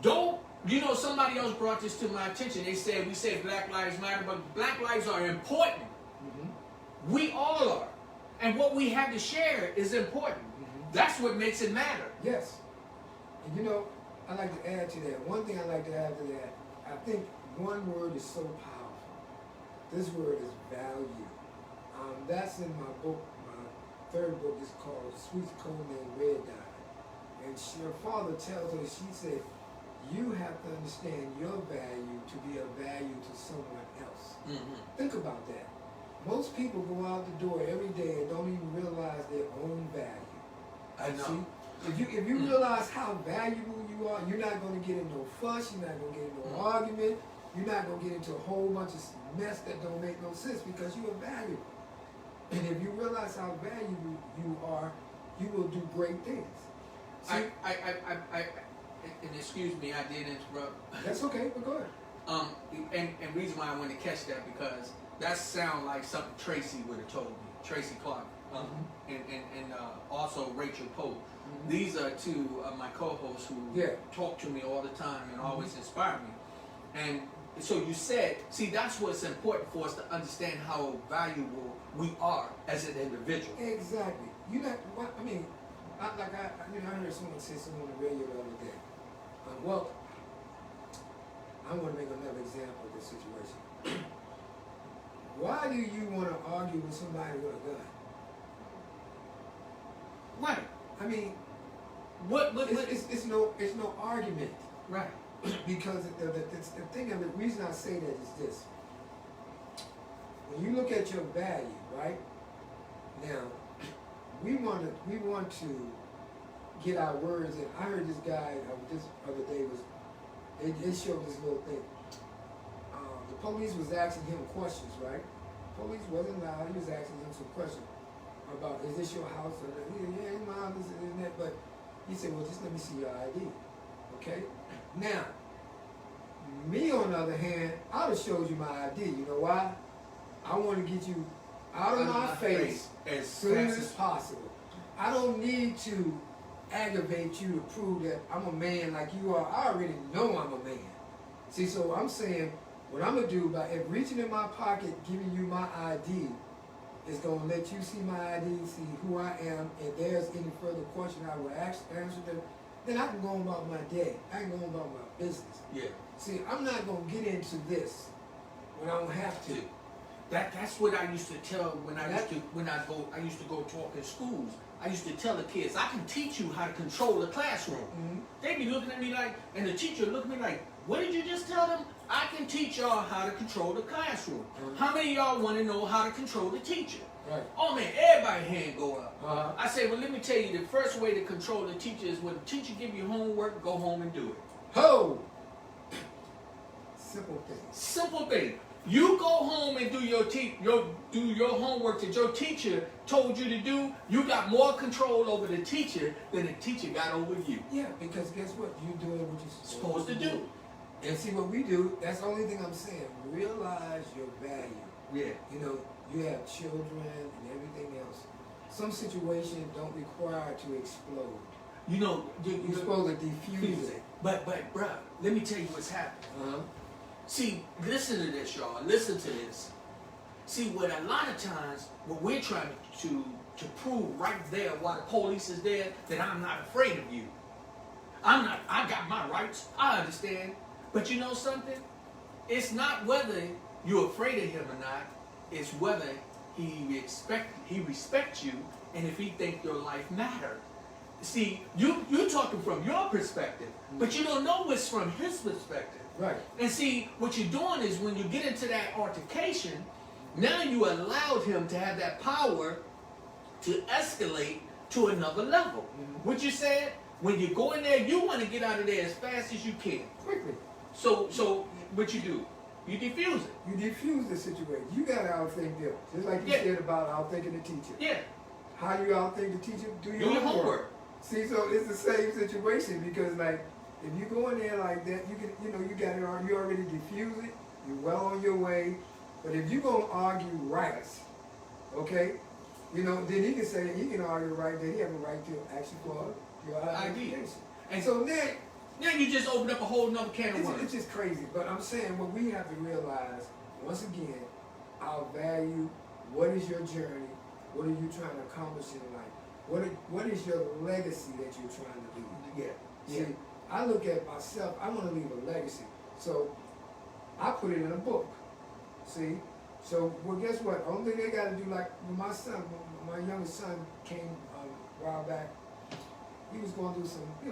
Don't, you know, somebody else brought this to my attention. They said, we say Black Lives Matter, but Black lives are important. We all are. And what we have to share is important. That's what makes it matter. Yes. And you know, I like to add to that. One thing I like to add to that, I think one word is so powerful. This word is value. That's in my book. My third book is called Sweet Cold and Red Dye. And her father tells her, she said, you have to understand your value to be of value to someone else. Mm-hmm. Think about that. Most people go out the door every day and don't even realize their own value. I know. See, if you realize how valuable you are, you're not going to get in no fuss, you're not going to get in no argument, you're not going to get into a whole bunch of mess that don't make no sense because you are valuable. And if you realize how valuable you are, you will do great things. See, And excuse me, I did interrupt. That's okay, but go ahead. And reason why I want to catch that because that sounds like something Tracy would have told me. Tracy Clark, and also Rachel Pope. Mm-hmm. These are two of my co-hosts who talk to me all the time and always inspire me. And so you said, see, that's what's important for us to understand how valuable we are as an individual. Exactly. You know what I mean? I heard someone say something on the radio the other day. Well, I want to make another example of this situation. Why do you want to argue with somebody with a gun? Right. I mean, it's no argument. Right. Because the thing of the reason I say that is this. When you look at your value, right? Now, we want to get our words in. I heard this guy this other day they showed this little thing. The police was asking him questions, right? Police wasn't loud. He was asking him some questions about, is this your house? Or yeah, mom, this and that. But he said, well, just let me see your ID. Okay? Now, me on the other hand, I'd have showed you my ID. You know why? I want to get you out of my face as soon as possible. I don't need to aggravate you to prove that I'm a man like you are. I already know I'm a man. See, so I'm saying what I'm going to do by reaching in my pocket, giving you my ID, is going to let you see my ID, see who I am, and if there's any further question I will answer them, then I can go on about my day. I can go on about my business. Yeah. See, I'm not going to get into this when I don't have to. That's what I used to tell I used to go talk in schools. I used to tell the kids, I can teach you how to control the classroom. Mm-hmm. They'd be looking at me like, and the teacher would look at me like, what did you just tell them? I can teach y'all how to control the classroom. Mm-hmm. How many of y'all want to know how to control the teacher? Right. Oh man, everybody's hand go up. Uh-huh. I say, well, let me tell you, the first way to control the teacher is when the teacher give you homework, go home and do it. Ho! Simple thing. Simple thing. You go home and do your homework that your teacher told you to do. You got more control over the teacher than the teacher got over you. Yeah, because guess what? You're doing what you're supposed to do. And see what we do, that's the only thing I'm saying. Realize your value. Yeah. You know, you have children and everything else. Some situations don't require to explode. You know, you're supposed to defuse it. But bruh, let me tell you what's happening. Uh-huh. See, listen to this, y'all. Listen to this. See, what a lot of times, what we're trying to prove right there while the police is there, that I'm not afraid of you. I got my rights. I understand. But you know something? It's not whether you're afraid of him or not. It's whether he respects you and if he thinks your life matters. See, you're talking from your perspective, but you don't know what's from his perspective. Right. And see, what you're doing is when you get into that altercation, now you allowed him to have that power to escalate to another level. Mm-hmm. What you said, when you go in there, you want to get out of there as fast as you can. Quickly. So what you do? You defuse it. You defuse the situation. You got to outthink them. Just like you said about outthinking the teacher. Yeah. How you outthink the teacher? Do your homework. See, so it's the same situation because like, if you go in there like that, you can, you got it. You already diffuse it. You're well on your way. But if you're gonna argue rights, okay, then he can argue right that he have a right to ask you for your identification. And so now you just opened up a whole nother can of worms. It's just crazy. But I'm saying what we have to realize once again, our value. What is your journey? What are you trying to accomplish in life? what is your legacy that you're trying to leave? Yeah. See, Yeah. I look at myself, I want to leave a legacy. So I put it in a book. See? So, well, guess what? Only thing they got to do, like when my son, my youngest son came a while back, he was going through some, you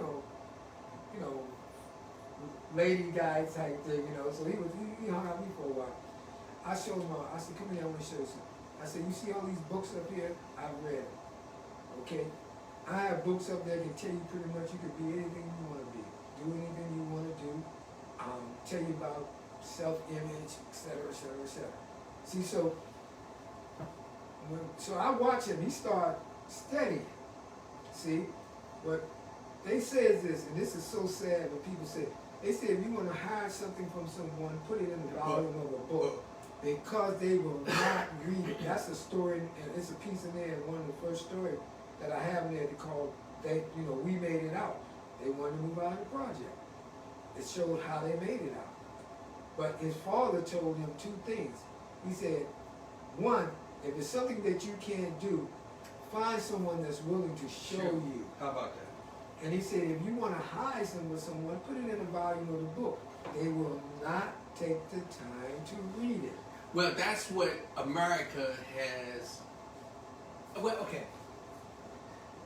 know, lady guy type thing, so he hung out with me for a while. I showed him, I said, come here, I want to show you something. I said, you see all these books up here? I've read them. Okay? I have books up there that can tell you pretty much you can be anything you want to be, do anything you want to do, tell you about self-image, et cetera, et cetera, et cetera. See, so I watch him, he start studying. See? But they say this, and this is so sad when people say, they say if you want to hide something from someone, put it in the volume of a book. Because they will not read it. That's a story, and it's a piece in there, one of the first stories that I have in there called, we made it out. They wanted to move out of the project. It showed how they made it out. But his father told him two things. He said, one, if it's something that you can't do, find someone that's willing to show you. How about that? And he said, if you want to hide something with someone, put it in the volume of the book. They will not take the time to read it. Well, that's what America has. Well, okay.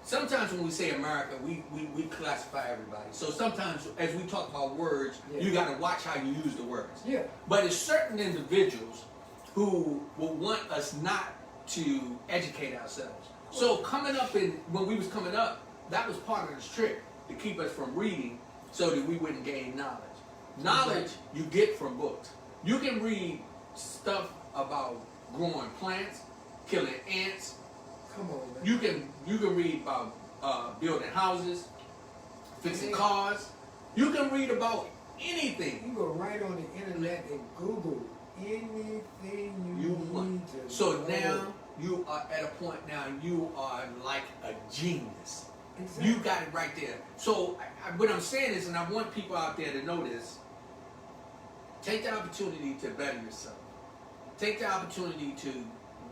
Sometimes when we say America, we classify everybody. So sometimes as we talk about words, you got to watch how you use the words. Yeah. But it's certain individuals who will want us not to educate ourselves. So when we was coming up, that was part of the trick to keep us from reading so that we wouldn't gain knowledge. Knowledge you get from books. You can read stuff about growing plants, killing ants. Come on, man. You can read about building houses, fixing cars. You can read about anything. You go right on the internet and Google anything you need to So know. now you are at a point now you are like a genius. Exactly. You got it right there. So what I'm saying is, and I want people out there to know this, take the opportunity to better yourself. Take the opportunity to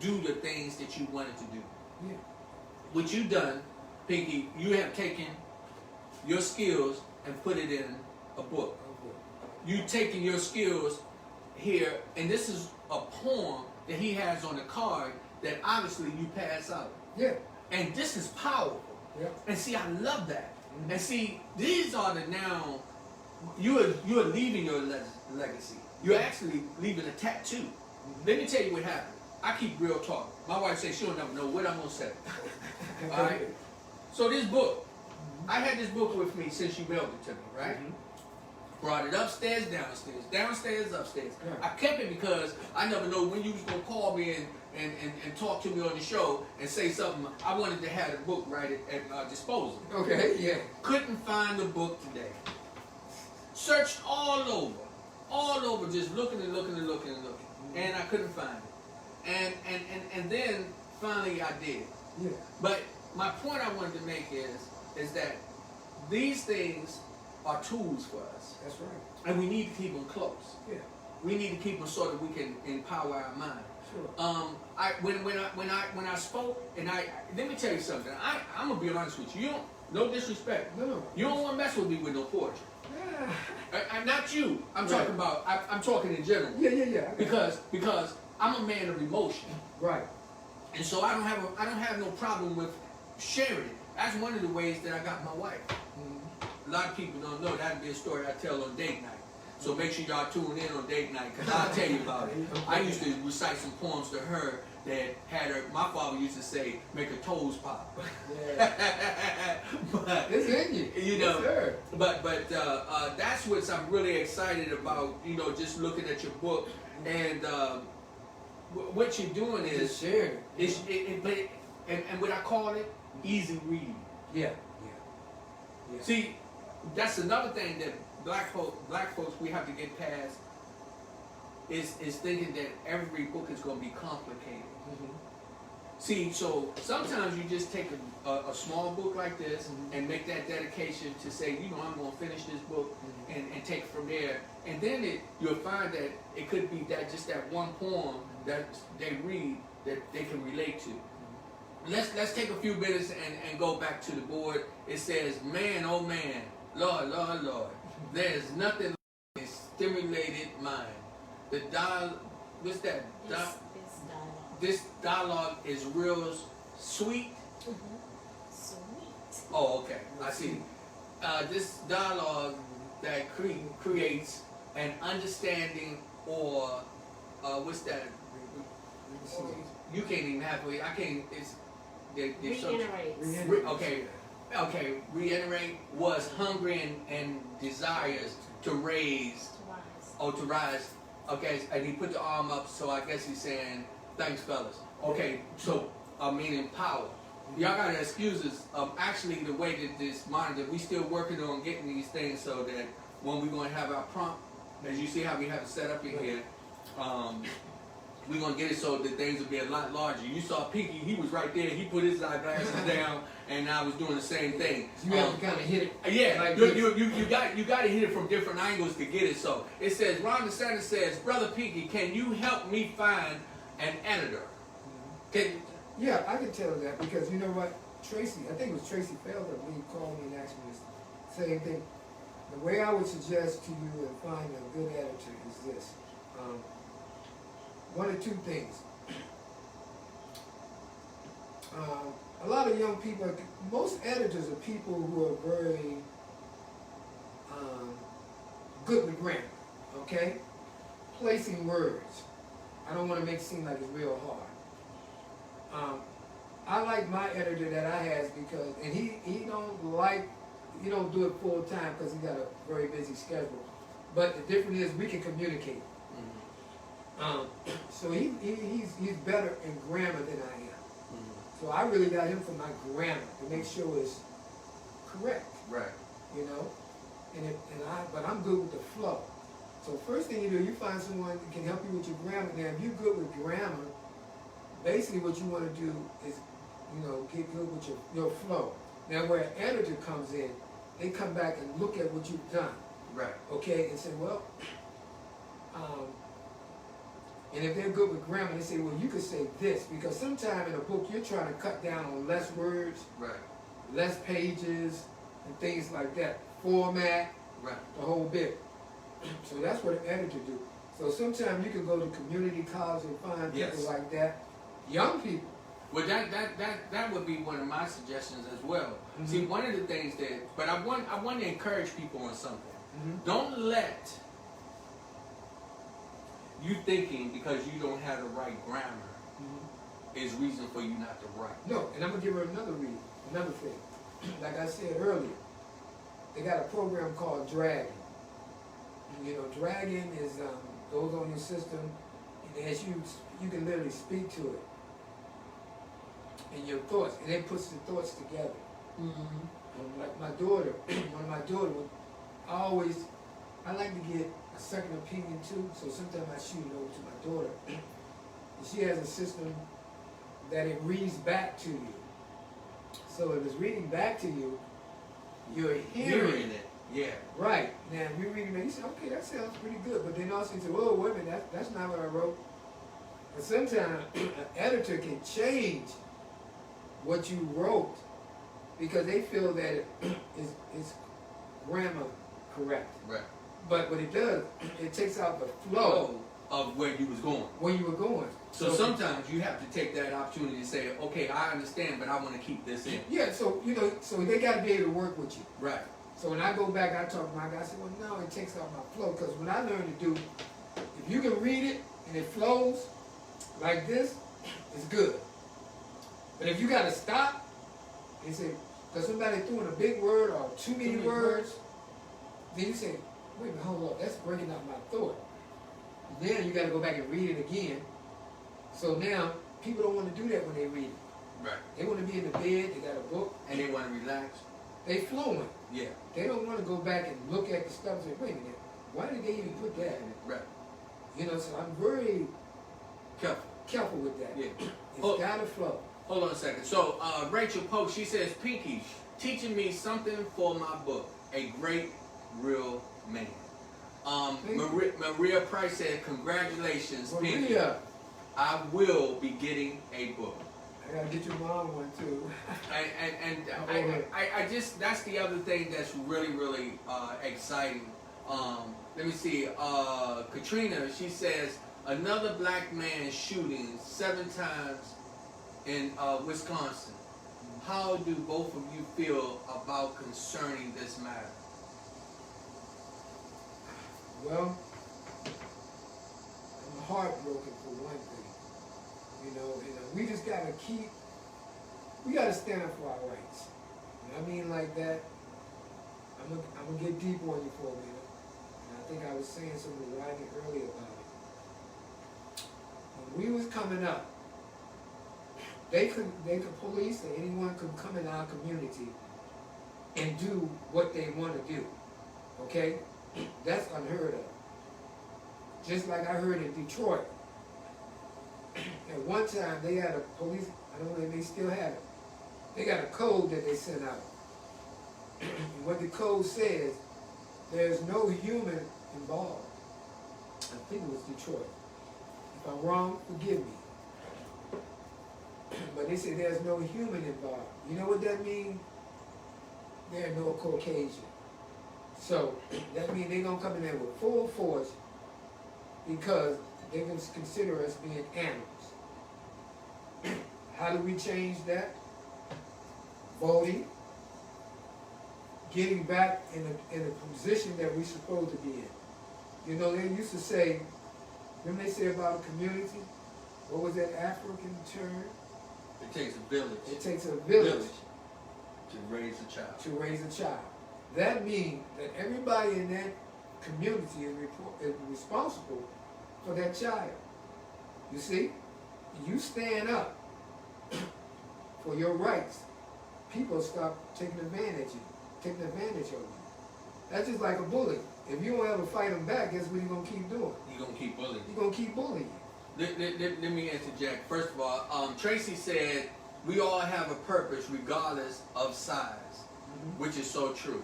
do the things that you wanted to do. Yeah. What you've done, Pinky, you have taken your skills and put it in a book. You've taken your skills here, and this is a poem that he has on the card that obviously you pass out. Yeah. And this is powerful. Yeah. And see, I love that. Mm-hmm. And see, these are the now, you are leaving your legacy. You're actually leaving a tattoo. Mm-hmm. Let me tell you what happened. I keep real talk. My wife says she'll never know what I'm going to say. All right? So this book, I had this book with me since you mailed it to me, right? Mm-hmm. Brought it upstairs, downstairs, upstairs. Yeah. I kept it because I never know when you was going to call me and talk to me on the show and say something. I wanted to have the book right at my disposal. Okay, yeah. Couldn't find the book today. Searched all over, just looking and looking and looking and looking. Mm-hmm. And I couldn't find it. And then finally I did. Yeah. But my point I wanted to make is that these things are tools for us. That's right. And we need to keep them close. Yeah. We need to keep them so that we can empower our mind. Sure. When I spoke, and let me tell you something. I'm gonna be honest with you. No disrespect. No. You don't want to mess with me with no poetry. Yeah. Not you. I'm talking about. I'm talking in general. Yeah. Because I'm a man of emotion. Right. And so I don't have no problem with sharing it. That's one of the ways that I got my wife. Mm-hmm. A lot of people don't know. That'd be a story I tell on date night. So make sure y'all tune in on date night, because I'll tell you about it. I used to recite some poems to her that had her, my father used to say, make her toes pop. Yeah. But, it's in you. You know, sure. but that's what I'm really excited about, just looking at your book. And what you're doing is, sharing. And what I call it, easy reading. Yeah. See, that's another thing that black folks, we have to get past is thinking that every book is going to be complicated. Mm-hmm. See, so sometimes you just take a small book like this mm-hmm. and make that dedication to say, I'm going to finish this book mm-hmm. and take it from there. And then you'll find that it could be that just that one poem that they read that they can relate to. let's take a few minutes and go back to the board. It says, man, oh man, Lord, Lord, Lord, there's nothing like a stimulated mind. The what's that? This dialogue is real sweet. Sweet. Oh, okay. I see. This dialogue that creates an understanding, or what's that? You can't even halfway. I can't. It's Reiterates. okay. Reiterate was hungry and desires to raise. To rise. Okay, and he put the arm up, so I guess he's saying, thanks, fellas. Okay, so meaning power. Y'all gotta excuse us. Actually, the way that this monitor, we still working on getting these things so that when we're gonna have our prompt, as you see how we have it set up in here, we're gonna get it so that things will be a lot larger. You saw Pinky, he was right there. He put his eyeglasses down, and I was doing the same thing. You have to kind of hit it. Yeah, like you got to hit it from different angles to get it. So it says, Ron DeSantis says, Brother Pinky, can you help me find an editor? Yeah, I can tell that because you know what, Tracy, I think it was Tracy Felder when he called me and asked me the same thing. The way I would suggest to you and find a good editor is this. One of two things. A lot of young people, most editors are people who are very good with grammar, okay? Placing words. I don't want to make it seem like it's real hard. I like my editor that I has because, and he don't do it full time because he got a very busy schedule. But the difference is we can communicate. So he's better in grammar than I am. So I really got him for my grammar to make sure it's correct. Right. You know, but I'm good with the flow. So first thing you do, you find someone that can help you with your grammar. Now, if you're good with grammar, basically what you want to do is, get good with your flow. Now, where an editor comes in, they come back and look at what you've done. Right. Okay, and say, well, and if they're good with grammar, they say, well, you could say this, because sometimes in a book you're trying to cut down on less words, right, less pages, and things like that. Format, right, the whole bit. So that's what an editor do. So sometimes you can go to community college and find people like that. Young people. Well, that would be one of my suggestions as well. Mm-hmm. See, one of the things but I want to encourage people on something. Mm-hmm. Don't let you thinking because you don't have the right grammar is reason for you not to write. No, and I'm gonna give her another thing. Like I said earlier, they got a program called Dragon. Dragon is goes on your system, and as you can literally speak to it and your thoughts, and it puts the thoughts together. Like my daughter, one of my daughters, I like to get a second opinion too. So sometimes I shoot it over to my daughter, and she has a system that it reads back to you. So if it's reading back to you, you're hearing it. Yeah. Right. Now, if you're reading it, you say, okay, that sounds pretty good. But then also you say, whoa, wait a minute, that's not what I wrote. And sometimes an editor can change what you wrote because they feel that it's grammar correct. Right. But what it does, it takes out the flow of where you was going. Where you were going. So sometimes you have to take that opportunity to say, okay, I understand, but I want to keep this in. Yeah, so so they got to be able to work with you. Right. So when I go back, I talk to my guy, I say, well, no, it takes out my flow. Because when I learned to do, if you can read it and it flows like this, it's good. But if you got to stop and say, because somebody threw in a big word or too many words, then you say, wait a minute, hold up, that's breaking out my thought. And then you got to go back and read it again. So now, people don't want to do that when they read it. Right. They want to be in the bed, they got a book. And they want to relax. They flowing. Yeah. They don't want to go back and look at the stuff and say, wait a minute, why did they even put that in it? Right. So I'm very careful with that. Yeah. It's got to flow. Hold on a second. So, Rachel Pope, she says, Pinky, teaching me something for my book, A Great Real Man. Maria Price said, congratulations, Pinky. I will be getting a book. I gotta get your mom one too. I just, that's the other thing that's really, really exciting. Let me see, Katrina, she says, another black man shooting 7 times in Wisconsin. How do both of you feel about concerning this matter? Well, I'm heartbroken for one thing. You know, we just gotta we gotta stand up for our rights. And I mean like that, I'm gonna get deep on you for a minute. And I think I was saying something to Rodney earlier about it. When we was coming up, they could police or anyone could come in our community and do what they want to do. Okay? That's unheard of. Just like I heard in Detroit. At one time they had a police, I don't know if they still have it. They got a code that they sent out. And what the code says, there's no human involved. I think it was Detroit. If I'm wrong, forgive me. But they say there's no human involved. You know what that means? There are no Caucasian. So that means they're gonna come in there with full force because they're gonna consider us being animals. How do we change that? Voting, getting back in a position that we're supposed to be in. You know, they used to say, when they say about a community, what was that African term? It takes a village. It takes a village to raise a child. To raise a child. That means that everybody in that community is responsible for that child. You see? You stand up for your rights, people stop taking advantage of you. That's just like a bully. If you don't ever fight them back, guess what you're going to keep doing? You're going to keep bullying. You're going to keep bullying. Let me interject. First of all, Tracy said, we all have a purpose regardless of size, which is so true.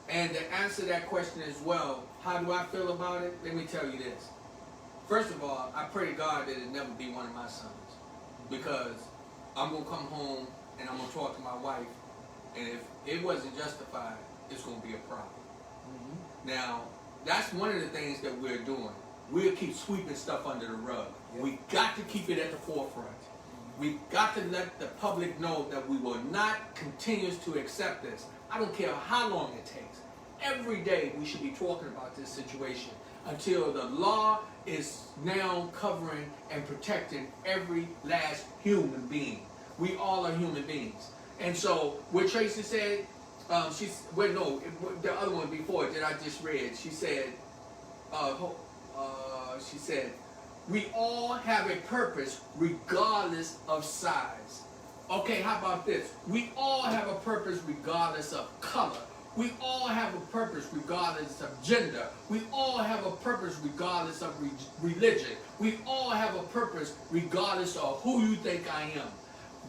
And to answer that question as well, how do I feel about it? Let me tell you this. First of all, I pray to God that it never be one of my sons, because I'm going to come home and I'm going to talk to my wife, and if it wasn't justified, it's going to be a problem. Now, that's one of the things that we're doing. We'll keep sweeping stuff under the rug. Yep. We got to keep it at the forefront. We've got to let the public know that we will not continue to accept this. I don't care how long it takes. Every day we should be talking about this situation until the law is now covering and protecting every last human being. We all are human beings. And so what Tracy said, the other one before that I just read, she said, we all have a purpose regardless of size. Okay, how about this? We all have a purpose regardless of color. We all have a purpose regardless of gender. We all have a purpose regardless of religion. We all have a purpose regardless of who you think I am.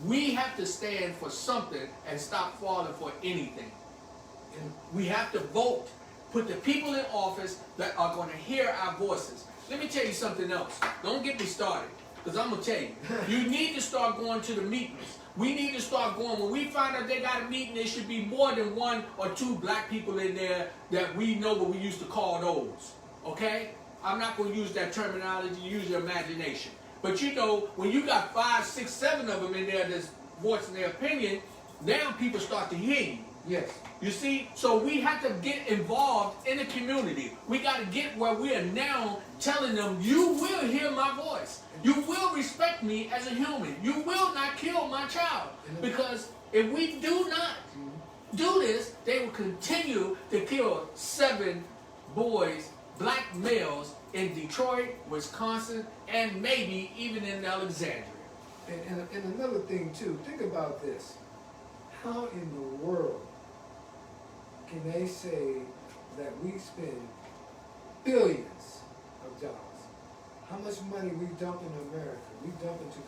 We have to stand for something and stop falling for anything. And we have to vote. Put the people in office that are going to hear our voices. Let me tell you something else. Don't get me started, because I'm going to tell you. You need to start going to the meetings. We need to start going. When we find out they got a meeting, there should be more than 1 or 2 black people in there that we know what we used to call those. Okay? I'm not going to use that terminology. Use your imagination. But you know, when you got 5, 6, 7 of them in there that's voicing their opinion, now people start to hear you. Yes. You see, so we have to get involved in the community. We got to get where we are now telling them, you will hear my voice. You will respect me as a human. You will not kill my child. Because if we do not do this, they will continue to kill 7 boys, black males, in Detroit, Wisconsin, and maybe even in Alexandria. And another thing too, think about this. How in the world can they say that we spend billions of dollars? How much money we dump in America? We dump into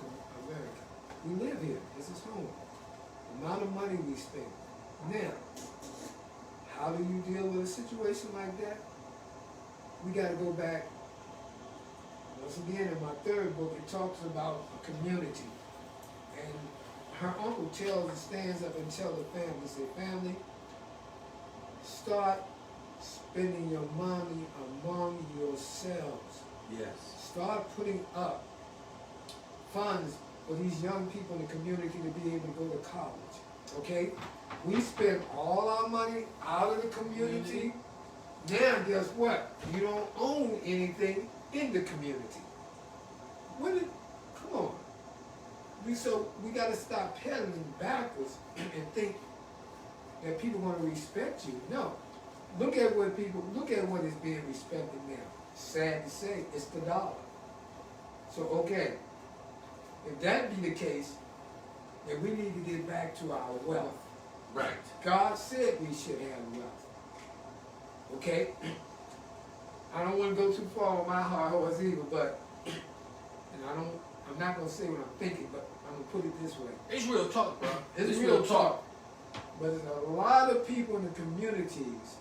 America. We live here. This is home. The amount of money we spend. Now, how do you deal with a situation like that? We got to go back. Once again, in my 3rd book, it talks about a community. And her uncle stands up and tells the family, say, family, start spending your money among yourselves. Yes. Start putting up funds for these young people in the community to be able to go to college. Okay? We spend all our money out of the community. Now, guess what? You don't own anything in the community. Come on. We got to stop pedaling backwards and think that people want to respect you. No. Look at what is being respected now. Sad to say, it's the dollar. So, okay, if that be the case, then we need to get back to our wealth. Right. God said we should have wealth. Okay? I don't want to go too far on my hard horse either, but, and I'm not going to say what I'm thinking, but I'm going to put it this way. It's real talk, bro. It's real talk. But there's a lot of people in the communities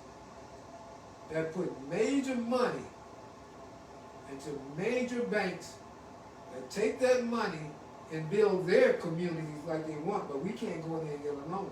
that put major money into major banks that take that money and build their communities like they want, but we can't go in there and get a loan.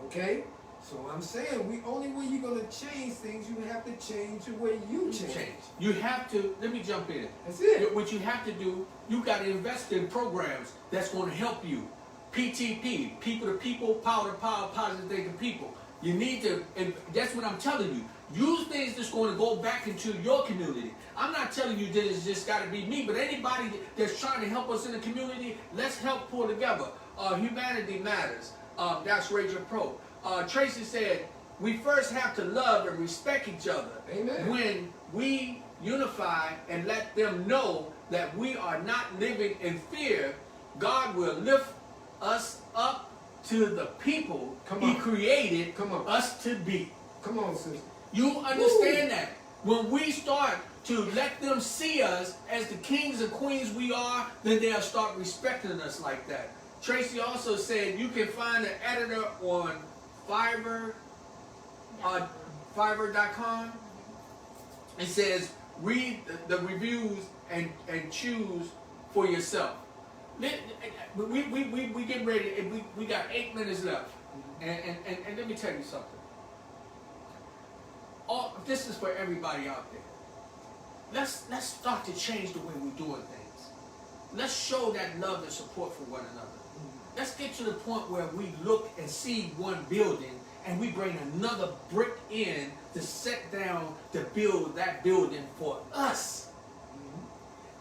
Okay? So I'm saying, only way you're going to change things, you have to change the way you change. You have to, let me jump in. That's it. What you have to do, you got to invest in programs that's going to help you. PTP, people to people, power to power, positive thinking people. You need to, and that's what I'm telling you. Use things that's going to go back into your community. I'm not telling you that it's just got to be me, but anybody that's trying to help us in the community, let's help pull together. Humanity Matters. That's Rachel Pro. Tracy said, we first have to love and respect each other. Amen. When we unify and let them know that we are not living in fear, God will lift us up to the people He created us to be. Come on, sister. You understand that? When we start to let them see us as the kings and queens we are, then they'll start respecting us like that. Tracy also said you can find an editor on Fiverr.com. It says read the reviews and choose for yourself. We getting ready, and we got 8 minutes left. And let me tell you something. This is for everybody out there. Let's start to change the way we're doing things. Let's show that love and support for one another. Let's get to the point where we look and see one building and we bring another brick in to set down to build that building for us.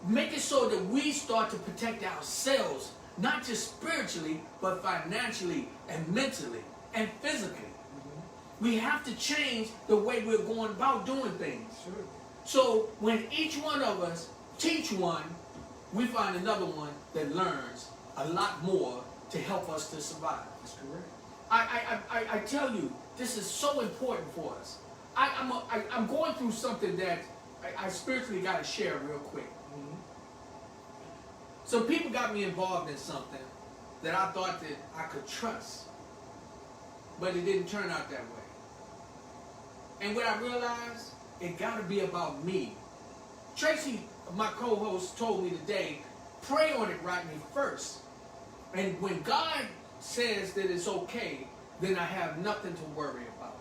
Make it so that we start to protect ourselves, not just spiritually, but financially and mentally and physically. We have to change the way we're going about doing things. Sure. So when each one of us teach one, we find another one that learns a lot more to help us to survive. That's correct. I tell you, this is so important for us. I'm going through something that I spiritually got to share real quick. Some people got me involved in something that I thought that I could trust, but it didn't turn out that way. And what I realized, it got to be about me. Tracy, my co-host, told me today, pray on it, Rodney, first. And when God says that it's okay, then I have nothing to worry about.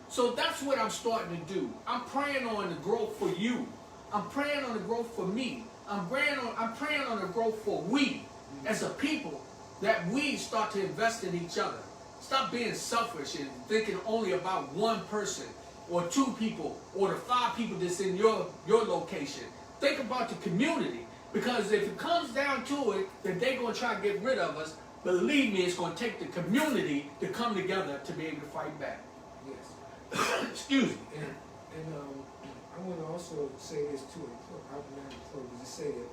So that's what I'm starting to do. I'm praying on the growth for you. I'm praying on the growth for me. I'm praying on the growth for we as a people, that we start to invest in each other. Stop being selfish and thinking only about one person or two people or the 5 people that's in your location. Think about the community, because if it comes down to it that they're going to try to get rid of us, believe me, it's going to take the community to come together to be able to fight back. Yes. Excuse me. And I want to also say this too. I'm not close to say that.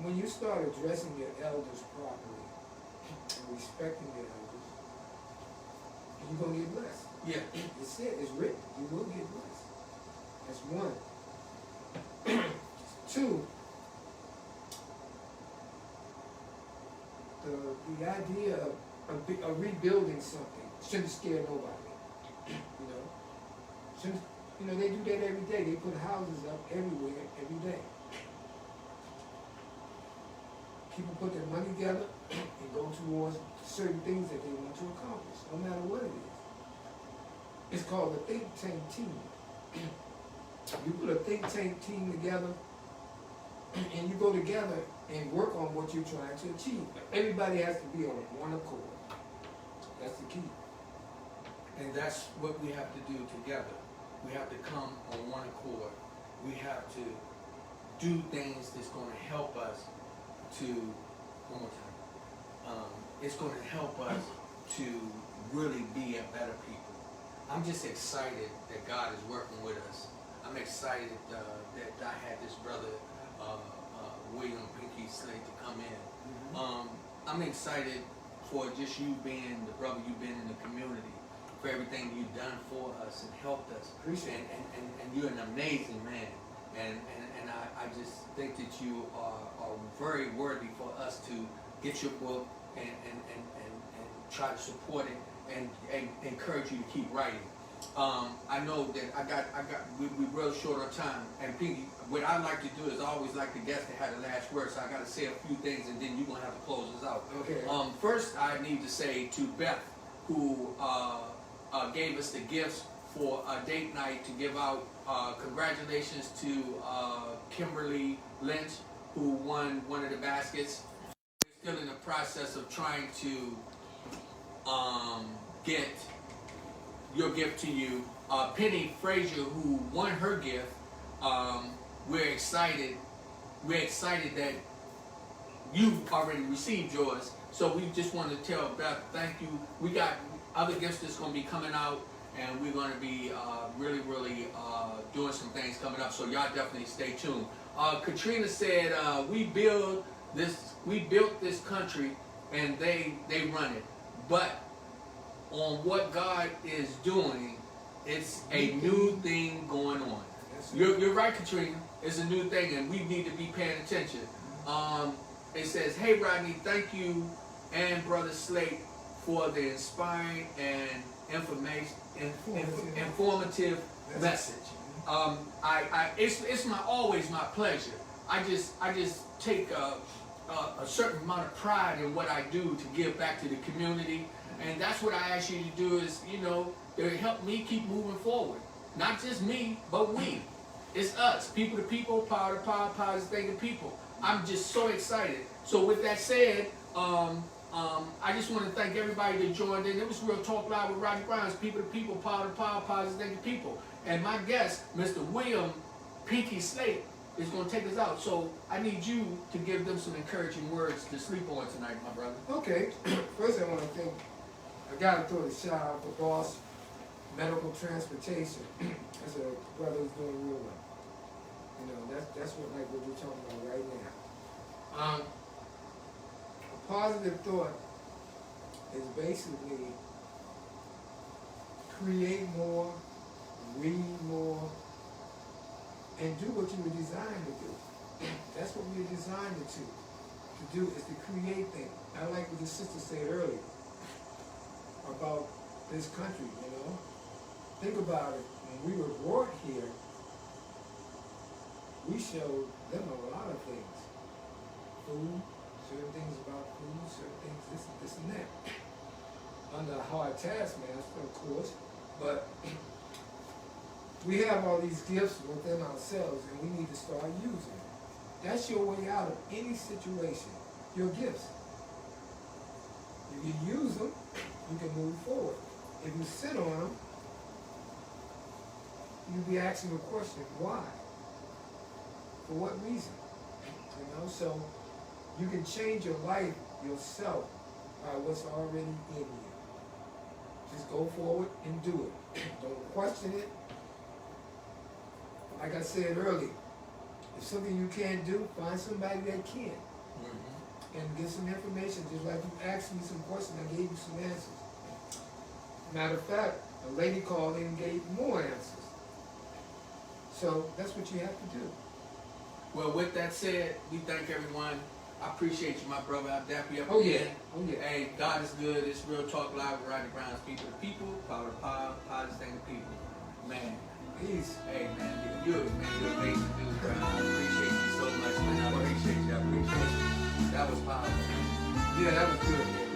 When you start addressing your elders properly and respecting your elders, you're going to get blessed. Yeah. It's said, it's written, you will get blessed. That's one. 2, the idea of rebuilding something shouldn't scare nobody. They do that every day. They put houses up everywhere, every day. people put their money together and go towards certain things that they want to accomplish, no matter what it is. It's called a think tank team. You put a think tank team together and you go together and work on what you're trying to achieve. Everybody has to be on one accord. That's the key. And that's what we have to do together. We have to come on one accord. We have to do things that's going to help us to, one more time, it's going to help us to really be a better people. I'm just excited that God is working with us. I'm excited that I had this brother, William Pinky Slate, to come in. I'm excited for just you being the brother you've been in the community, for everything you've done for us and helped us. Appreciate it. And you're an amazing man. And I just think that you are very worthy for us to get your book and try to support it and encourage you to keep writing. I know that we're real short on time, and Pinky, what I like to do is I always like the guest to have the last word, so I got to say a few things, and then you're going to have to close us out. Okay. First, I need to say to Beth, who gave us the gifts for a date night, to give out congratulations to Kimberly Lynch, who won one of the baskets. We're still in the process of trying to get your gift to you. Penny Frazier, who won her gift, we're excited that you've already received yours. So we just want to tell Beth, thank you. We got other gifts that's going to be coming out, and we're going to be really doing some things coming up. So y'all definitely stay tuned. Katrina said, we built this country, and they run it. But on what God is doing, it's a new thing going on. You're right, Katrina. It's a new thing, and we need to be paying attention. It says, hey, Rodney, thank you and Brother Slate for the inspiring and informative message. It's always my pleasure. I just take a certain amount of pride in what I do to give back to the community. And that's what I ask you to do is, to help me keep moving forward. Not just me, but we. It's us, people to people, power to power, power to thinking people. I'm just so excited. So with that said, I just want to thank everybody that joined in. It was Real Talk Live with Rodney Grimes, people to people, power to power, power to thinking people. And my guest, Mr. William Pinky Slate, is going to take us out. So I need you to give them some encouraging words to sleep on tonight, my brother. Okay. First, I want to thank. I gotta throw a shout out for Boss Medical Transportation. That's a brother who's doing real well. That's what we're talking about right now. A positive thought is basically create more, read more, and do what you were designed to do. That's what we were designed to do is to create things. I like what the sister said earlier about this country, Think about it. When we were brought here, we showed them a lot of things. Food, certain things about food, certain things, this and that. Under a hard taskmaster, of course, but we have all these gifts within ourselves and we need to start using them. That's your way out of any situation, your gifts. If you use them, you can move forward. If you sit on them, you'll be asking the question, why? For what reason? So you can change your life yourself by what's already in you. Just go forward and do it. Don't question it. Like I said earlier, if something you can't do, find somebody that can. And get some information, just like you asked me some questions, I gave you some answers. Matter of fact, a lady called in and gave more answers. So that's what you have to do. Well, with that said, we thank everyone. I appreciate you, my brother. I'll dap you up Oh, again. yeah. Oh, yeah. Hey, God is good. It's Real Talk Live with Rodney Grimes, people to people, power to power, power to stand to people. Man. Peace. Hey, man, you're amazing dude, bro. I appreciate you so much, man. I appreciate you. That was powerful. Yeah, that was good, man.